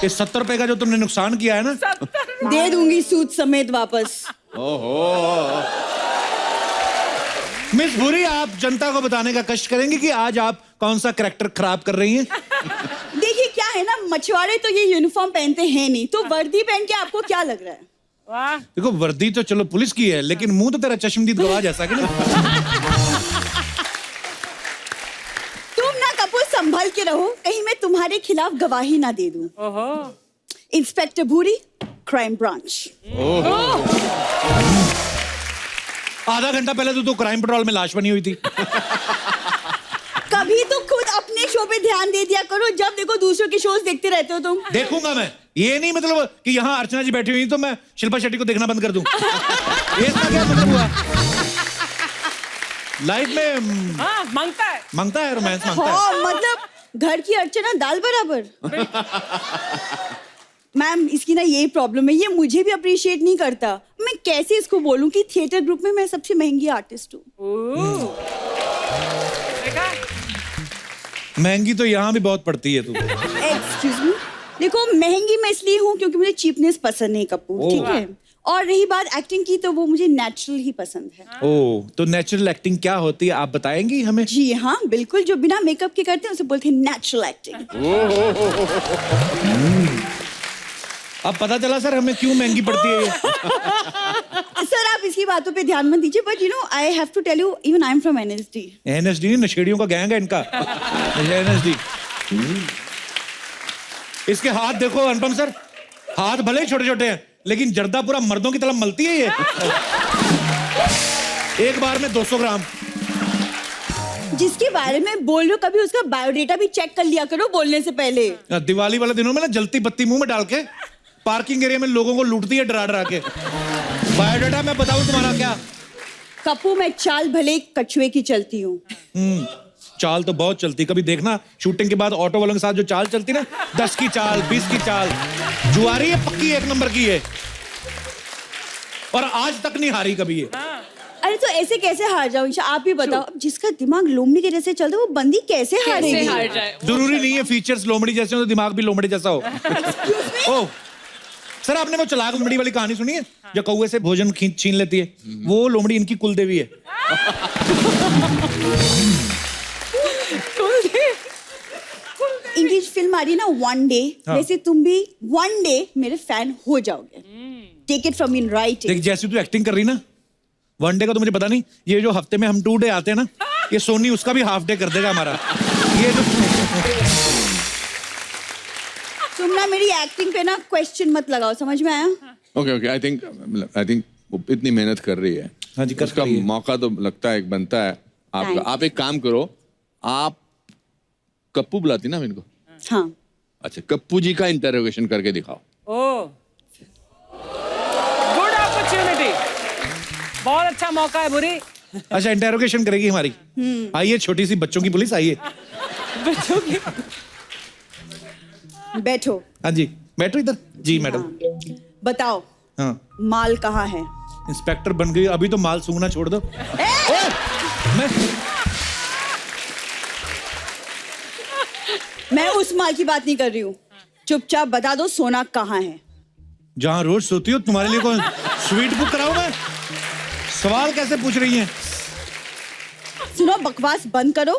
ये 70 रुपए का जो तुमने नुकसान किया है ना, दे दूंगी सूद समेत वापस। ओहो। मिस भूरी, आप जनता को बताने का कष्ट करेंगे कि आज आप कौन सा कैरेक्टर खराब कर रही हैं? देखिए क्या है ना, मछुआरे तो ये यूनिफॉर्म पहनते हैं नहीं, तो वर्दी पहन के आपको क्या लग रहा है? वाह। देखो वर्दी तो चलो पुलिस की है, लेकिन मुंह तो तेरा चश्मदीद गवाह जैसा कि नहीं। तुम ना कपूर संभल के रहो, कहीं मैं तुम्हारे खिलाफ गवाही ना दे दूं। ओहो। इंस्पेक्टर भूरी, क्राइम ब्रांच। आधा घंटा पहले तो क्राइम पेट्रोल में लाश बनी हुई थी। कभी तो खुद अपने शो पे ध्यान दे दिया करो, जब देखो दूसरों के शोज देखते रहते हो तुम। देखूंगा मैं, ये नहीं मतलब कि यहाँ अर्चना जी बैठी हुई तो मैं शिल्पा शेट्टी को देखना बंद कर दूं। ये इसका क्या मतलब हुआ? लाइफ में हाँ, मांगता है रोमांस मांगता है। हाँ, मतलब घर की अर्चना दाल बराबर। मैम इसकी ना यही प्रॉब्लम है, ये मुझे भी अप्रिशिएट नहीं करता। मैं कैसे इसको बोलूं कि थिएटर ग्रुप में मैं सबसे महंगी आर्टिस्ट हूँ। महंगी तो यहाँ भी बहुत पड़ती है तू। एक्सक्यूज मी, देखो महंगी मैं इसलिए हूँ क्योंकि मुझे चीपनेस पसंद नहीं कपूर, ठीक है? और रही बात एक्टिंग की, तो वो मुझे नेचुरल ही पसंद है। ओह, तो नेचुरल एक्टिंग क्या होती है आप बताएंगी हमें? जी हाँ बिल्कुल, जो बिना मेकअप के करते हैं उसे बोलते हैं नेचुरल एक्टिंग। अब पता चला सर हमें क्यों महंगी पड़ती है ये। सर आप इसकी बातों पे ध्यान मत दीजिए, but you know I have to tell you, even I am from NSD। NSD नशेड़ियों का गैंग है इनका। NSD। इसके हाथ देखो अनुपम सर, हाथ भले ही छोटे छोटे हैं लेकिन जर्दा पूरा मर्दों की तरह मलती है ये। एक बार में 200 ग्राम। जिसके बारे में बोल रहे हो, कभी उसका बायोडेटा भी चेक कर लिया करो बोलने से पहले। दिवाली वाले दिनों में ना जलती बत्ती मुंह में डाल के पार्किंग एरिया में लोगों को लूटती है डरा डरा के। बायोडाटा मैं बताऊं तुम्हारा क्या? कप्पू मैं चाल भले कछुए की चलती हूँ। चाल तो बहुत चलती, कभी देखना शूटिंग के बाद ऑटो वालों के साथ जो चाल चलती ना, 10 की चाल, 20 की चाल, जुआरी है पक्की, 1 नंबर की है, और आज तक नहीं हारी कभी ये। अरे तो ऐसे कैसे हार जाओ ईशा, आप ही बताओ। जिसका दिमाग लोमड़ी के जैसे चलता है वो बंदी कैसे हारेगी? हार जाए? जरूरी नहीं है फीचर्स लोमड़ी जैसे हो तो दिमाग भी लोमड़ी जैसा हो। ओ सर, आपने वो चलाक लोमड़ी वाली कहानी सुनी है जो कौवे से भोजन छीन लेती है? वो लोमड़ी इनकी कुलदेवी है। इनकी फिल्म आ रही है ना वन डे, वैसे तुम भी वन डे मेरे फैन हो जाओगे। Take it from me in writing. देख जैसी तू एक्टिंग कर रही ना, वन डे का तो मुझे पता नहीं, ये जो हफ्ते में हम 2 डे आते हैं ना, ये सोनी उसका भी हाफ डे कर देगा हमारा। ये जो तुम ना मेरी एक्टिंग पे ना क्वेश्चन मत लगाओ, समझ में आया? ओके आई थिंक वो इतनी मेहनत कर रही है, हाँ जी, उसका मौका तो लगता है बनता है आपका। आप एक काम करो, आप कप्पू बुलाती ना इनको? हाँ। अच्छा, कप्पू जी का इंटरोगेशन करके दिखाओ। ओह, गुड अपॉर्चुनिटी, बहुत अच्छा मौका है बुरी। अच्छा, इंटरोगेशन करेगी हमारी। आइए छोटी सी बच्चों की पुलिस, आइए। बच्चों की बैठो। हाँ जी, बैठो इधर जी मैडम। बताओ, हाँ, माल कहाँ है? इंस्पेक्टर बन गई, अभी तो माल सूंघना छोड़ दो। मैं उस माल की बात नहीं कर रही हूँ, चुपचाप बता दो सोना कहाँ है? जहाँ रोज सोती हो, तुम्हारे लिए कौन स्वीट बुक कराऊं मैं? सवाल कैसे पूछ रही हैं? सुनो, बकवास बंद करो,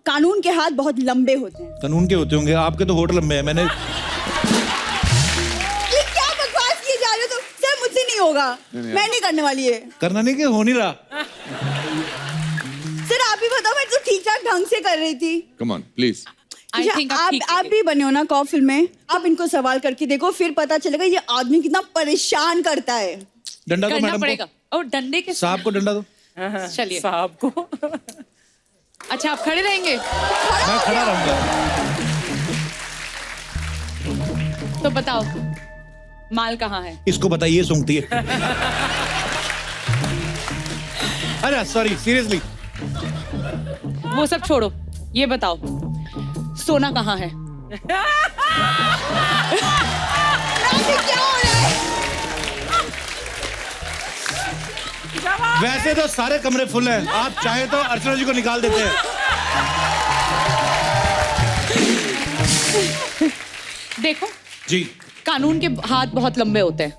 कानून के हाथ बहुत लंबे होते हैं। कानून के होते होंगे, आपके तो होठ लंबे हैं। मैंने ये क्या बकवास किए जा रहे हो तुम? सर मुझसे नहीं होगा, मैं नहीं करने वाली है। करना नहीं कि हो नहीं रहा। सर आप ही बताओ, मैं तो ठीक ठाक ढंग से कर रही थी। Come on please. आप भी बने हो ना कॉ फिल्म में, आप इनको सवाल करके देखो, फिर पता चलेगा ये आदमी कितना परेशान करता है। डंडा दो मैडम पड़ेगा। और डंडे के साहब को डंडा दो। चलिए साहब को। अच्छा, आप खड़े रहेंगे? मैं खड़ा रहूंगा। तो बताओ, माल कहाँ है? इसको बताइए, सूंघती है। अरे सॉरी, सीरियसली। वो सब छोड़ो, ये बताओ सोना कहाँ है? क्या हो रहा है? वैसे तो सारे कमरे फुल हैं, आप चाहे तो अर्चना जी को निकाल देते हैं। देखो जी, कानून के हाथ बहुत लंबे होते हैं।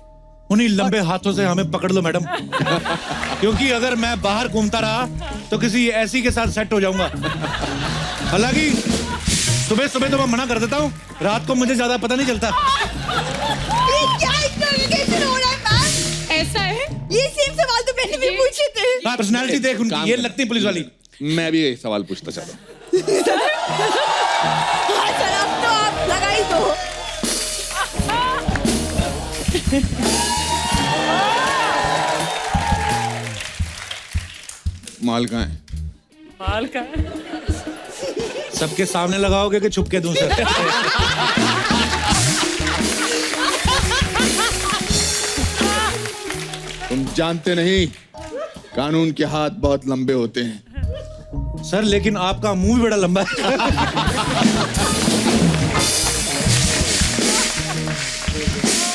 उन्हीं लंबे हाथों से हमें पकड़ लो मैडम, क्योंकि अगर मैं बाहर घूमता रहा तो किसी ऐसी के साथ सेट हो जाऊंगा। हालांकि सुबह सुबह तो मैं मना कर देता हूँ, रात को मुझे ज्यादा पता नहीं चलता। क्या इंटरोगेशन हो रहा है मैम? ऐसा है? ये सेम सवाल तो मैंने भी पूछे थे। पर्सनालिटी देख उनकी, ये लगती पुलिस वाली। मैं भी यही सवाल पूछता चाहता हूँ। हाँ सर, अब तो आप लगा ही दो। माल कहाँ है? माल का सबके सामने लगाओगे कि छुप के दूं सर? तुम जानते नहीं, कानून के हाथ बहुत लंबे होते हैं। सर लेकिन आपका मुंह भी बड़ा लंबा है।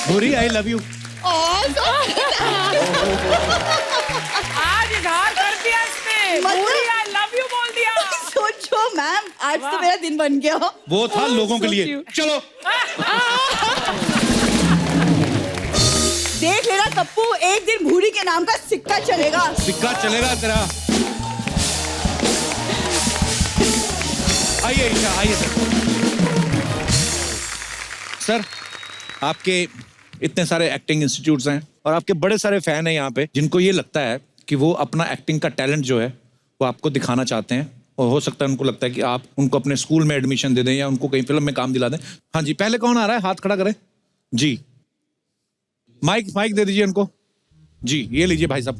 भूरी, आई लव यू। आज इजहार कर दिया इसने। पूरी आई लव यू बोल दिया। सोचो मैम, आज तो मेरा दिन बन गया। वो था लोगों के लिए। चलो देख लेना कप्पू, एक दिन भूरी के नाम का सिक्का चलेगा। सिक्का चलेगा तेरा। आइए ईशा, आइए सर। आपके इतने सारे एक्टिंग इंस्टीट्यूट्स हैं और आपके बड़े सारे फैन हैं यहाँ पे, जिनको ये लगता है कि वो अपना एक्टिंग का टैलेंट जो है वो आपको दिखाना चाहते हैं, और हो सकता है उनको लगता है कि आप उनको अपने स्कूल में एडमिशन दे दें या उनको कहीं फिल्म में काम दिला दें। हाँ जी, पहले कौन आ रहा है? हाथ खड़ा करें जी। माइक दे दीजिए उनको जी। ये लीजिए भाई साहब।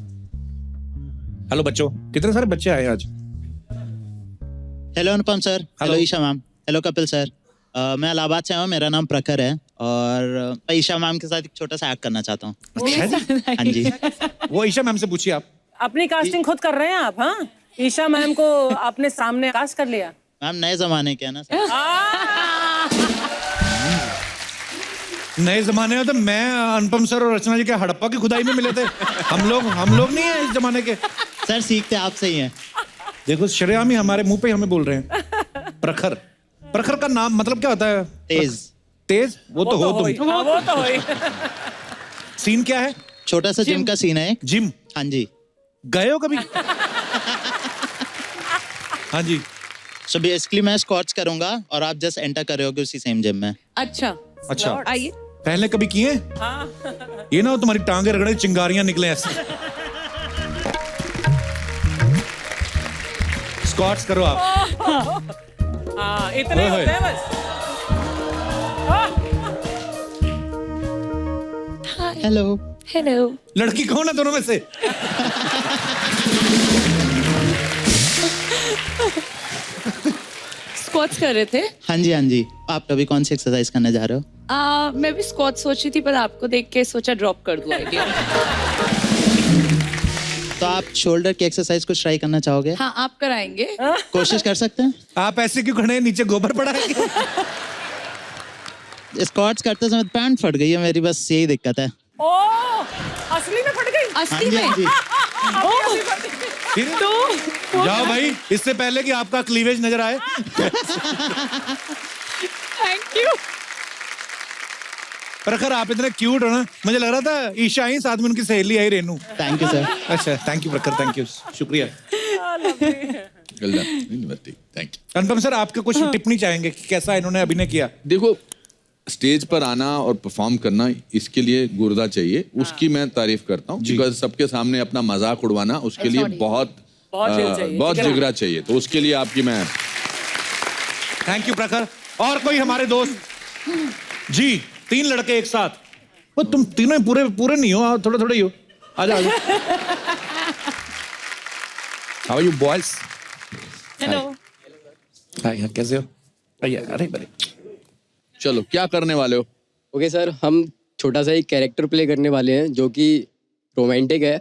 हेलो बच्चों, कितने सारे बच्चे आए आज? Hello Anupam sir, hello Esha ma'am, hello Kapil sir. मैं इलाहाबाद से हूँ, मेरा नाम प्रखर है और ईशा मैम के साथ एक छोटा सा एक्ट करना चाहता हूँ। अच्छा जी। हाँ जी। वो ईशा मैम से पूछिए आप। अपनी कास्टिंग खुद कर रहे हैं आप? हाँ, ईशा मैम को आपने सामने कास्ट कर लिया। मैम नए जमाने के है ना सर। नए जमाने में तो मैं अनुपम सर और रचना जी के हड़प्पा की खुदाई में मिले थे। हम लोग नहीं है इस जमाने के। सर सीखते आपसे ही हैं। देखो शरेआम ही हमारे मुंह पे हमें बोल रहे हैं। प्रखर, प्रखर का नाम मतलब क्या होता है? तेज। तेज? वो तो हो तुम। वो तो हो ही। सीन क्या है? छोटा सा जिम का सीन है। जिम? हाँ जी। गए हो कभी? हाँ जी। सो बेसिकली मैं स्क्वाट्स करूंगा और आप जस्ट एंटर कर रहे होगे उसी सेम जिम में। अच्छा अच्छा, आइए। पहले कभी किए? ये ना हो तुम्हारी टांगे रगड़े चिंगारियां निकले ऐसे। स्क्वाट्स करो आप। हाँ, इतने होते हैं बस। हेलो। हेलो। लड़की कौन है दोनों में से? स्क्वाट्स कर रहे थे? हाँ जी हाँ जी। आप कभी कौन सी एक्सरसाइज करने जा रहे हो? मैं भी स्क्वाट सोची थी पर आपको देख के सोचा ड्रॉप कर दूं आइडिया। तो आप शोल्डर की एक्सरसाइज कुछ ट्राई करना चाहोगे? हाँ, आप कराएंगे? कोशिश कर सकते हैं। आप ऐसे क्यों खड़े हैं? नीचे गोबर पड़ा है क्या? स्क्वाट्स करते समय पैंट फट गई है मेरी, बस यही दिक्कत है। ओह, असली में फट गई? असली में? हाँ जी। फिर जाओ भाई, इससे पहले कि आपका क्लीवेज नजर आए। Thank you. प्रखर आप इतने क्यूट हो ना, मुझे लग रहा था ईशा आई, साथ में उनकी सहेली आई रेनू। Thank you sir. अच्छा, thank you Prakhar, thank you, शुक्रिया। Thank you. अनुपम सर, आपका कुछ टिप्पणी चाहेंगे कि कैसा इन्होंने अभिनय किया? देखो, स्टेज पर आना और परफॉर्म करना, इसके लिए गुर्दा चाहिए, उसकी मैं तारीफ करता हूँ। बिकॉज सबके सामने अपना मजाक उड़वाना, उसके लिए बहुत जिगरा चाहिए। तो उसके लिए आपकी मैं थैंक यू प्रखर। और कोई हमारे दोस्त जी? 3 लड़के एक साथ। वो तुम तीनों पूरे नहीं हो, थोड़े थोड़े ही हो। आजा आजा। How are you boys? Hello. Hi, कैसे हो? अरे बड़े। चलो, क्या करने वाले हो? ओके सर, हम छोटा सा एक कैरेक्टर प्ले करने वाले हैं जो कि रोमांटिक है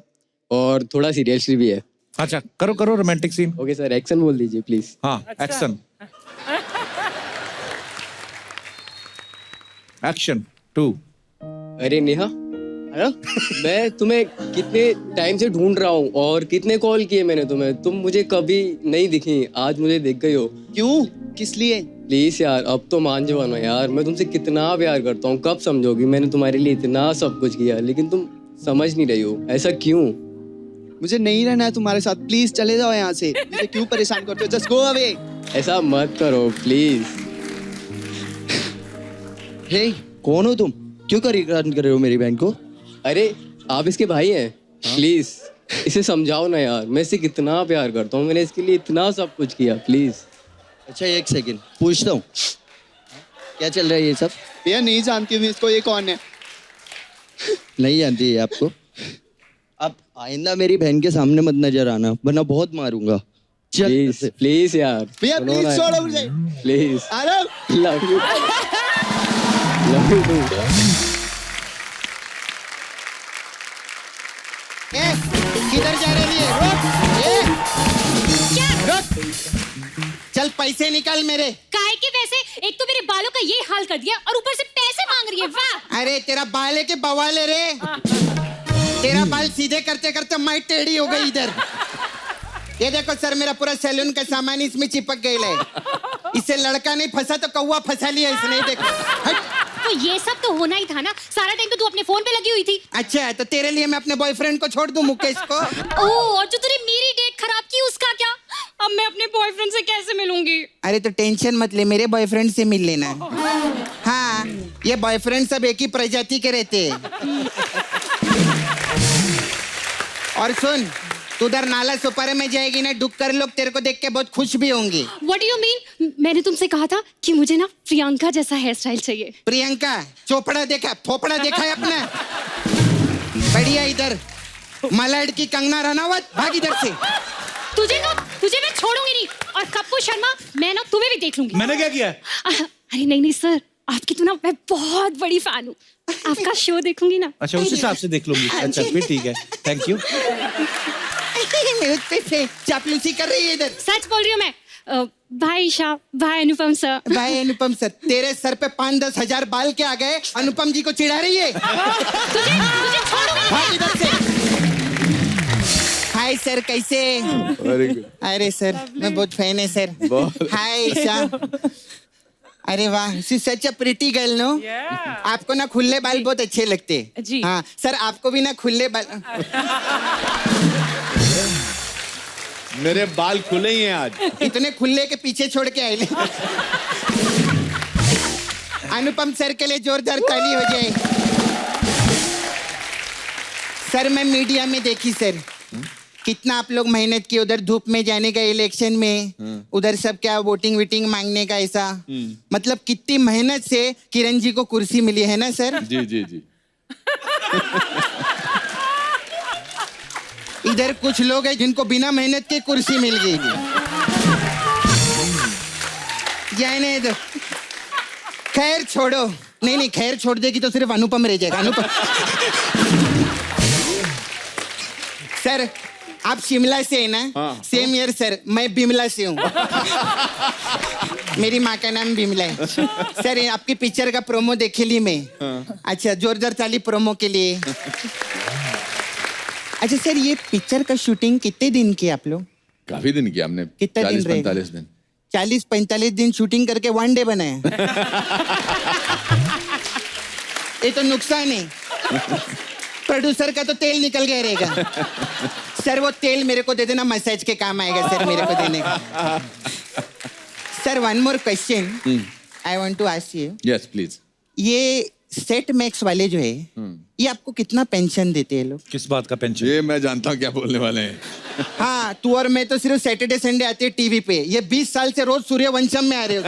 और थोड़ा सीरियस भी है। अच्छा, करो romantic scene. Okay sir, action बोल दीजिए प्लीज। हाँ, एक्शन। एक्शन 2। अरे नेहा, मैं तुम्हें कितने टाइम से ढूंढ रहा हूँ और कितने कॉल किए मैंने तुम्हें, तुम मुझे कभी नहीं दिखी, आज मुझे दिख गई हो। क्यों? किस लिए? प्लीज यार, अब तो मान जाओ ना यार, मैं तुमसे कितना प्यार करता हूँ, कब समझोगी? मैंने तुम्हारे लिए इतना सब कुछ किया लेकिन तुम समझ नहीं रही हो, ऐसा क्यों? मुझे नहीं रहना है तुम्हारे साथ, प्लीज चले जाओ यहाँ से। मुझे क्यों परेशान करते हो? Just go away. ऐसा मत करो प्लीज। हे, कौन हो तुम? क्यों परेशान कर रहे हो मेरी बहन को? अरे आप इसके भाई हैं, प्लीज इसे समझाओ ना यार, मैं इसे कितना प्यार करता हूँ, मैंने इसके लिए इतना सब कुछ किया, प्लीज। अच्छा, एक सेकंड पूछता हूँ, क्या चल रहा है ये सब? भैया नहीं जानती हूँ इसको, ये कौन है? नहीं जानती है आपको? आप आइंदा मेरी बहन के सामने मत नजर आना, वरना बहुत मारूंगा। प्लीज प्लीज यार भैया, प्लीज छोड़ो मुझे, प्लीज। अरे लव यू, लव यू। किधर जा रही है? रुक। चल पैसे निकाल मेरे। काहे के वैसे? एक तो मेरे बालों का ये हाल कर दिया और ऊपर से पैसे मांग रही है। वाह! अरे तेरा बाल है के बवाल है रे? तेरा बाल सीधे करते करते मैं टेढ़ी हो गई इधर। ये देखो सर, मेरा पूरा सैलून का सामान इसमें चिपक गया है। इससे लड़का नहीं फंसा तो कौवा फंसा लिया इसने। देखो, तो ये सब तो होना ही था ना, सारा टाइम तो तू अपने फोन पे लगी हुई थी। अच्छा, तो तेरे लिए मैं अपने बॉयफ्रेंड को छोड़ दूं, मुकेश को? ओह, और जो तूने मेरी डेट खराब की उसका क्या? अब मैं अपने बॉयफ्रेंड से कैसे मिलूंगी? अरे तो टेंशन मत ले, मेरे बॉयफ्रेंड से मिल लेना। हाँ, ये बॉयफ्रेंड सब एक ही प्रजाति के रहते हैं। और सुन, तू उधर नाला सुपारे में जाएगी ना, डुक्कर लोग तेरे को देख के बहुत खुश भी होंगे। What do you mean? मैंने तुमसे कहा था कि मुझे ना प्रियंका जैसा हेयर स्टाइल चाहिए। प्रियंका चोपड़ा देखा, फोपड़ा देखा है अपना? बढ़िया, इधर मलाड की कंगना रनावत, भाग इधर से। तुझे मैं छोड़ूंगी नहीं, और कप्पू शर्मा, मैं ना तुम्हें भी देख लूंगी। मैंने क्या किया? अरे नहीं सर, आपकी तो ना मैं बहुत बड़ी फैन हूँ, आपका शो देखूंगी ना। अच्छा, उस हिसाब से देख लूंगी। अच्छा, फिर ठीक है, थैंक यू। चापलूसी कर रही है इधर। सच बोल रही हूँ मैं। भाई ईशा, भाई अनुपम सर। भाई अनुपम सर, तेरे सर पे 5-10 हजार बाल के आ गए, अनुपम जी को चिढ़ा रही है। तुझे छोड़ूंगा भाग इधर से। हाय सर, कैसे? अरे सर, मैं बहुत फैन है सर। हाय ईशा। अरे वाह, she such a pretty girl no. आपको ना खुले बाल बहुत अच्छे लगते जी। हाँ सर, आपको भी ना खुले बाल। मेरे बाल खुले ही हैं आज। इतने खुले के पीछे छोड़ के आए। अनुपम सर के लिए जोरदार ताली हो जाए। सर मैं मीडिया में देखी सर, कितना आप लोग मेहनत किए उधर धूप में जाने का इलेक्शन में, उधर सब क्या वोटिंग वीटिंग मांगने का ऐसा, मतलब कितनी मेहनत से किरण जी को कुर्सी मिली है ना सर। जी जी जी। इधर कुछ लोग हैं जिनको बिना मेहनत के कुर्सी मिल गई। जाने दो, खैर छोड़ो। नहीं खैर छोड़ देगी तो सिर्फ अनुपम रह जाएगा। अनुपम सर, आप शिमला से है ना? सेम ईयर सर, मैं बिमला से हूँ। मेरी माँ का नाम बिमला है। सर ये आपकी पिक्चर का प्रोमो देखे ली मैं। अच्छा, जोरदार ताली प्रोमो के लिए। अच्छा सर, ये पिक्चर का शूटिंग कितने दिन की आप लोग? काफी दिन किया हमने। कितना दिन 40-45 दिन। 40-45 दिन शूटिंग करके 1 डे बनाया। ये तो नुकसान है। प्रोड्यूसर का तो तेल निकल गया रहेगा। सर वो तेल मेरे को दे देना, मसाज के काम आएगा सर मेरे को देने का। Sir one more question I want to ask you. Yes please. ये सेट मैक्स वाले जो है, ये आपको कितना पेंशन देते हैं लोग? किस बात का पेंशन? ये मैं जानता हूँ क्या बोलने वाले हैं। हाँ, तू और मैं तो सिर्फ सैटरडे संडे आते हैं टीवी पे। ये 20 साल से रोज सूर्यवंशम में आ रहे हो।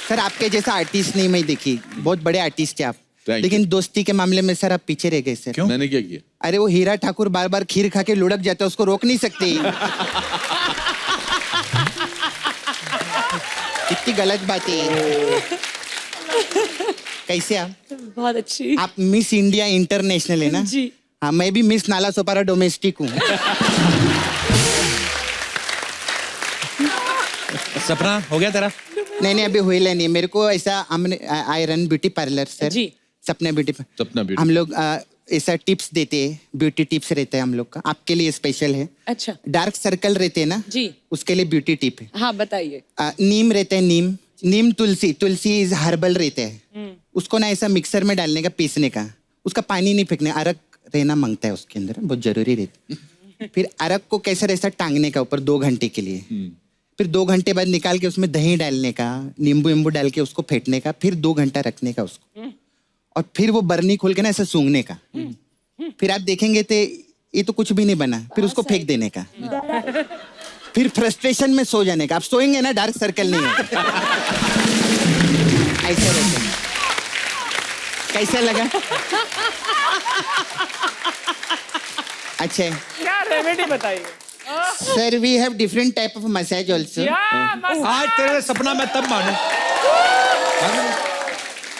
सर आपके जैसा आर्टिस्ट नहीं मैं देखी, बहुत बड़े आर्टिस्ट है आप, लेकिन दोस्ती के मामले में सर आप पीछे रह गए सर। क्यों? मैंने क्या किया? अरे वो हीरा ठाकुर बार बार खीर खा के लुढ़क जाता है, उसको रोक नहीं सकते। इतनी गलत बात है। कैसे आप? बहुत अच्छी। आप मिस इंडिया इंटरनेशनल है ना? जी। हाँ, मैं भी मिस नाला सोपारा डोमेस्टिक हूँ। सपना हो गया तेरा? नहीं अभी हुई नहीं। मेरे को ऐसा I run beauty parlour sir. जी। सपना ब्यूटी। सपना ब्यूटी। हम लोग ऐसा टिप्स देते हैं, ब्यूटी टिप्स रहता है हम लोग का, आपके लिए स्पेशल है। अच्छा। डार्क सर्कल रहते हैं ना जी, उसके लिए ब्यूटी टिप है। हाँ बताइए। नीम रहता है, नीम तुलसी इज हर्बल रहते हैं। उसको ना ऐसा मिक्सर में डालने का, पीसने का, उसका पानी नहीं फेंकने, अरक रहना मांगता है उसके अंदर, बहुत जरूरी रहता है। फिर अरक को कैसा ऐसा टांगने का ऊपर 2 घंटे के लिए, फिर 2 घंटे बाद निकाल के उसमें दही डालने का, नींबू डाल के उसको फेंटने का, फिर 2 घंटा रखने का उसको, और फिर वो बर्नी खोल के ना ऐसा सूंघने का। फिर आप देखेंगे तो ये तो कुछ भी नहीं बना, फिर उसको फेंक देने का, फिर फ्रस्ट्रेशन में सो जाने का। आप सोएंगे ना, डार्क सर्कल नहीं होगा। ऐसा रहता है। कैसा लगा? अच्छा, क्या रेमेडी बताइए? Sir we have different type of massage also. आज तेरे सपना मैं तब मानू।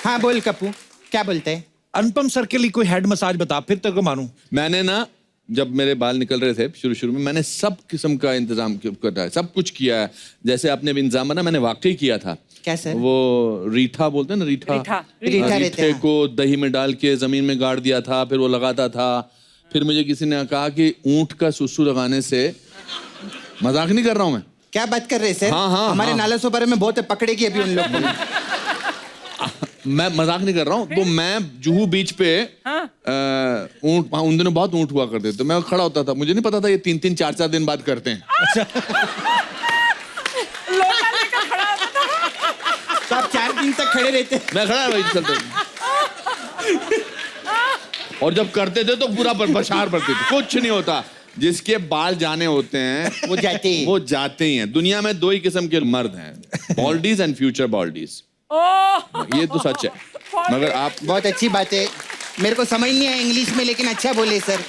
हाँ बोल कपूर, क्या बोलते हैं? अनुपम सर के लिए कोई हेड मसाज बता, फिर तेरे को मानू। मैंने ना, जब मेरे बाल निकल रहे थे शुरू में, मैंने सब किस्म का इंतजाम करा है, सब कुछ किया है। जैसे आपने भी इंतजाम ना, मैंने वाकई किया था। क्या सर? वो रीठा बोलते हैं ना, रीठा रीठे को दही में डाल के जमीन में गाड़ दिया था, फिर वो लगाता था। फिर मुझे किसी ने कहा कि ऊंट का सुसु लगाने से, मजाक नहीं कर रहा हूं मैं। क्या बात कर रहे हैं सर? हाँ, हमारे नाला सोपारे में बहुत पकड़ेगी अभी उन लोग को। मैं मजाक नहीं कर रहा हूँ। तो मैं जुहू बीच पे ऊंट, उन दिनों बहुत ऊंट हुआ करते थे, मैं खड़ा होता था, मुझे नहीं पता था ये 3-3, 4-4 दिन बाद करते हैं। तो आप 4 दिन तक खड़े रहते? मैं खड़ा वही चलते। और जब करते थे तो पूरा बशार पड़ते थे, कुछ नहीं होता। जिसके बाल जाने होते हैं वो जाते ही हैं। दुनिया में 2 ही किस्म के मर्द हैं, बॉल्डीज एंड फ्यूचर बॉल्डीज। ये तो सच है। मगर आप, बहुत अच्छी बात है, मेरे को समझ नहीं आया इंग्लिश में, लेकिन अच्छा बोले सर।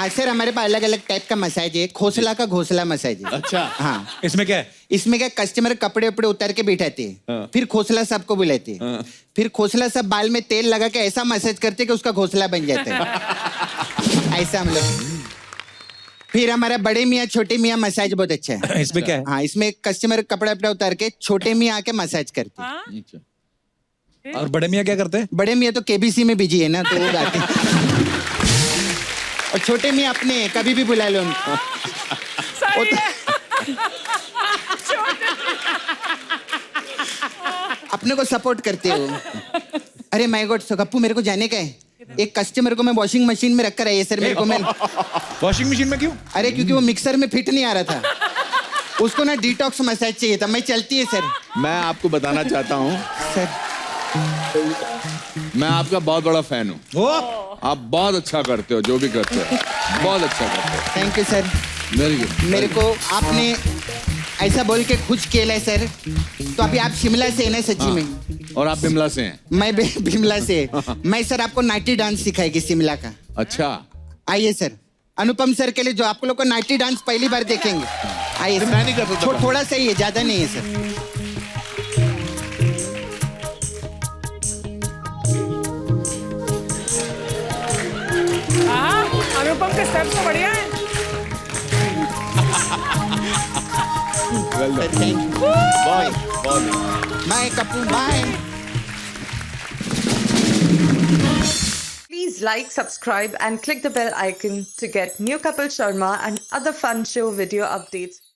सर हमारे पास अलग अलग टाइप का मसाज है, खोसला का घोसला मसाज है। अच्छा। हाँ। इसमें क्या है? इसमें क्या, कस्टमर कपड़े उपड़े उतार के बिठाते हैं, फिर खोसला साहब को बुलाते हैं, फिर खोसला साहब बाल में तेल लगा के ऐसा मसाज करते कि उसका घोसला बन जाता है। ऐसा हम लोग। फिर हमारा बड़े मियाँ छोटे मियाँ मसाज बहुत अच्छा है। इसमें क्या है? हाँ, इसमें कस्टमर कपड़ा उपड़ा उतार के छोटे मियाँ आके मसाज करते हैं। अच्छा। और बड़े मियाँ क्या करते हैं? बड़े मियाँ तो केबीसी में बिजी है ना, तो वो आते हैं। और छोटे मियाँ अपने हैं, कभी भी बुला लो उनको। वो तो अपने को सपोर्ट करते हो। अरे माय गॉड गप्पू, मेरे को जाने का है। एक कस्टमर को मैं वॉशिंग मशीन में रखकर आई है सर, मेरे को। मैं वॉशिंग मशीन में क्यों? अरे क्योंकि वो मिक्सर में फिट नहीं आ रहा था, उसको ना डिटॉक्स मसाज चाहिए था। मैं चलती है सर। मैं आपको बताना चाहता हूँ सर, मैं आपका बहुत बड़ा फैन हूँ। आप बहुत अच्छा करते हो, जो भी करते हो बहुत अच्छा करते हो। Thank you sir. Very good. मेरे को आपने ऐसा बोल के खुश किया है सर। तो अभी आप शिमला से है ना सच्ची में? और आप बिमला से हैं? मैं बिमला से। मैं सर आपको नाइटी डांस सिखाएगी शिमला का। अच्छा। आइए सर, अनुपम सर के लिए जो आप लोग को नाइटी डांस पहली बार देखेंगे। आइए सर। मैं नहीं कर सकता। थोड़ा सा ही है, ज्यादा नहीं है सर। अनुपम के स्टेप तो बढ़िया है। Bye Kapoor, bye. Please like, subscribe and click the bell icon to get new Kapil Sharma and other fun show video updates.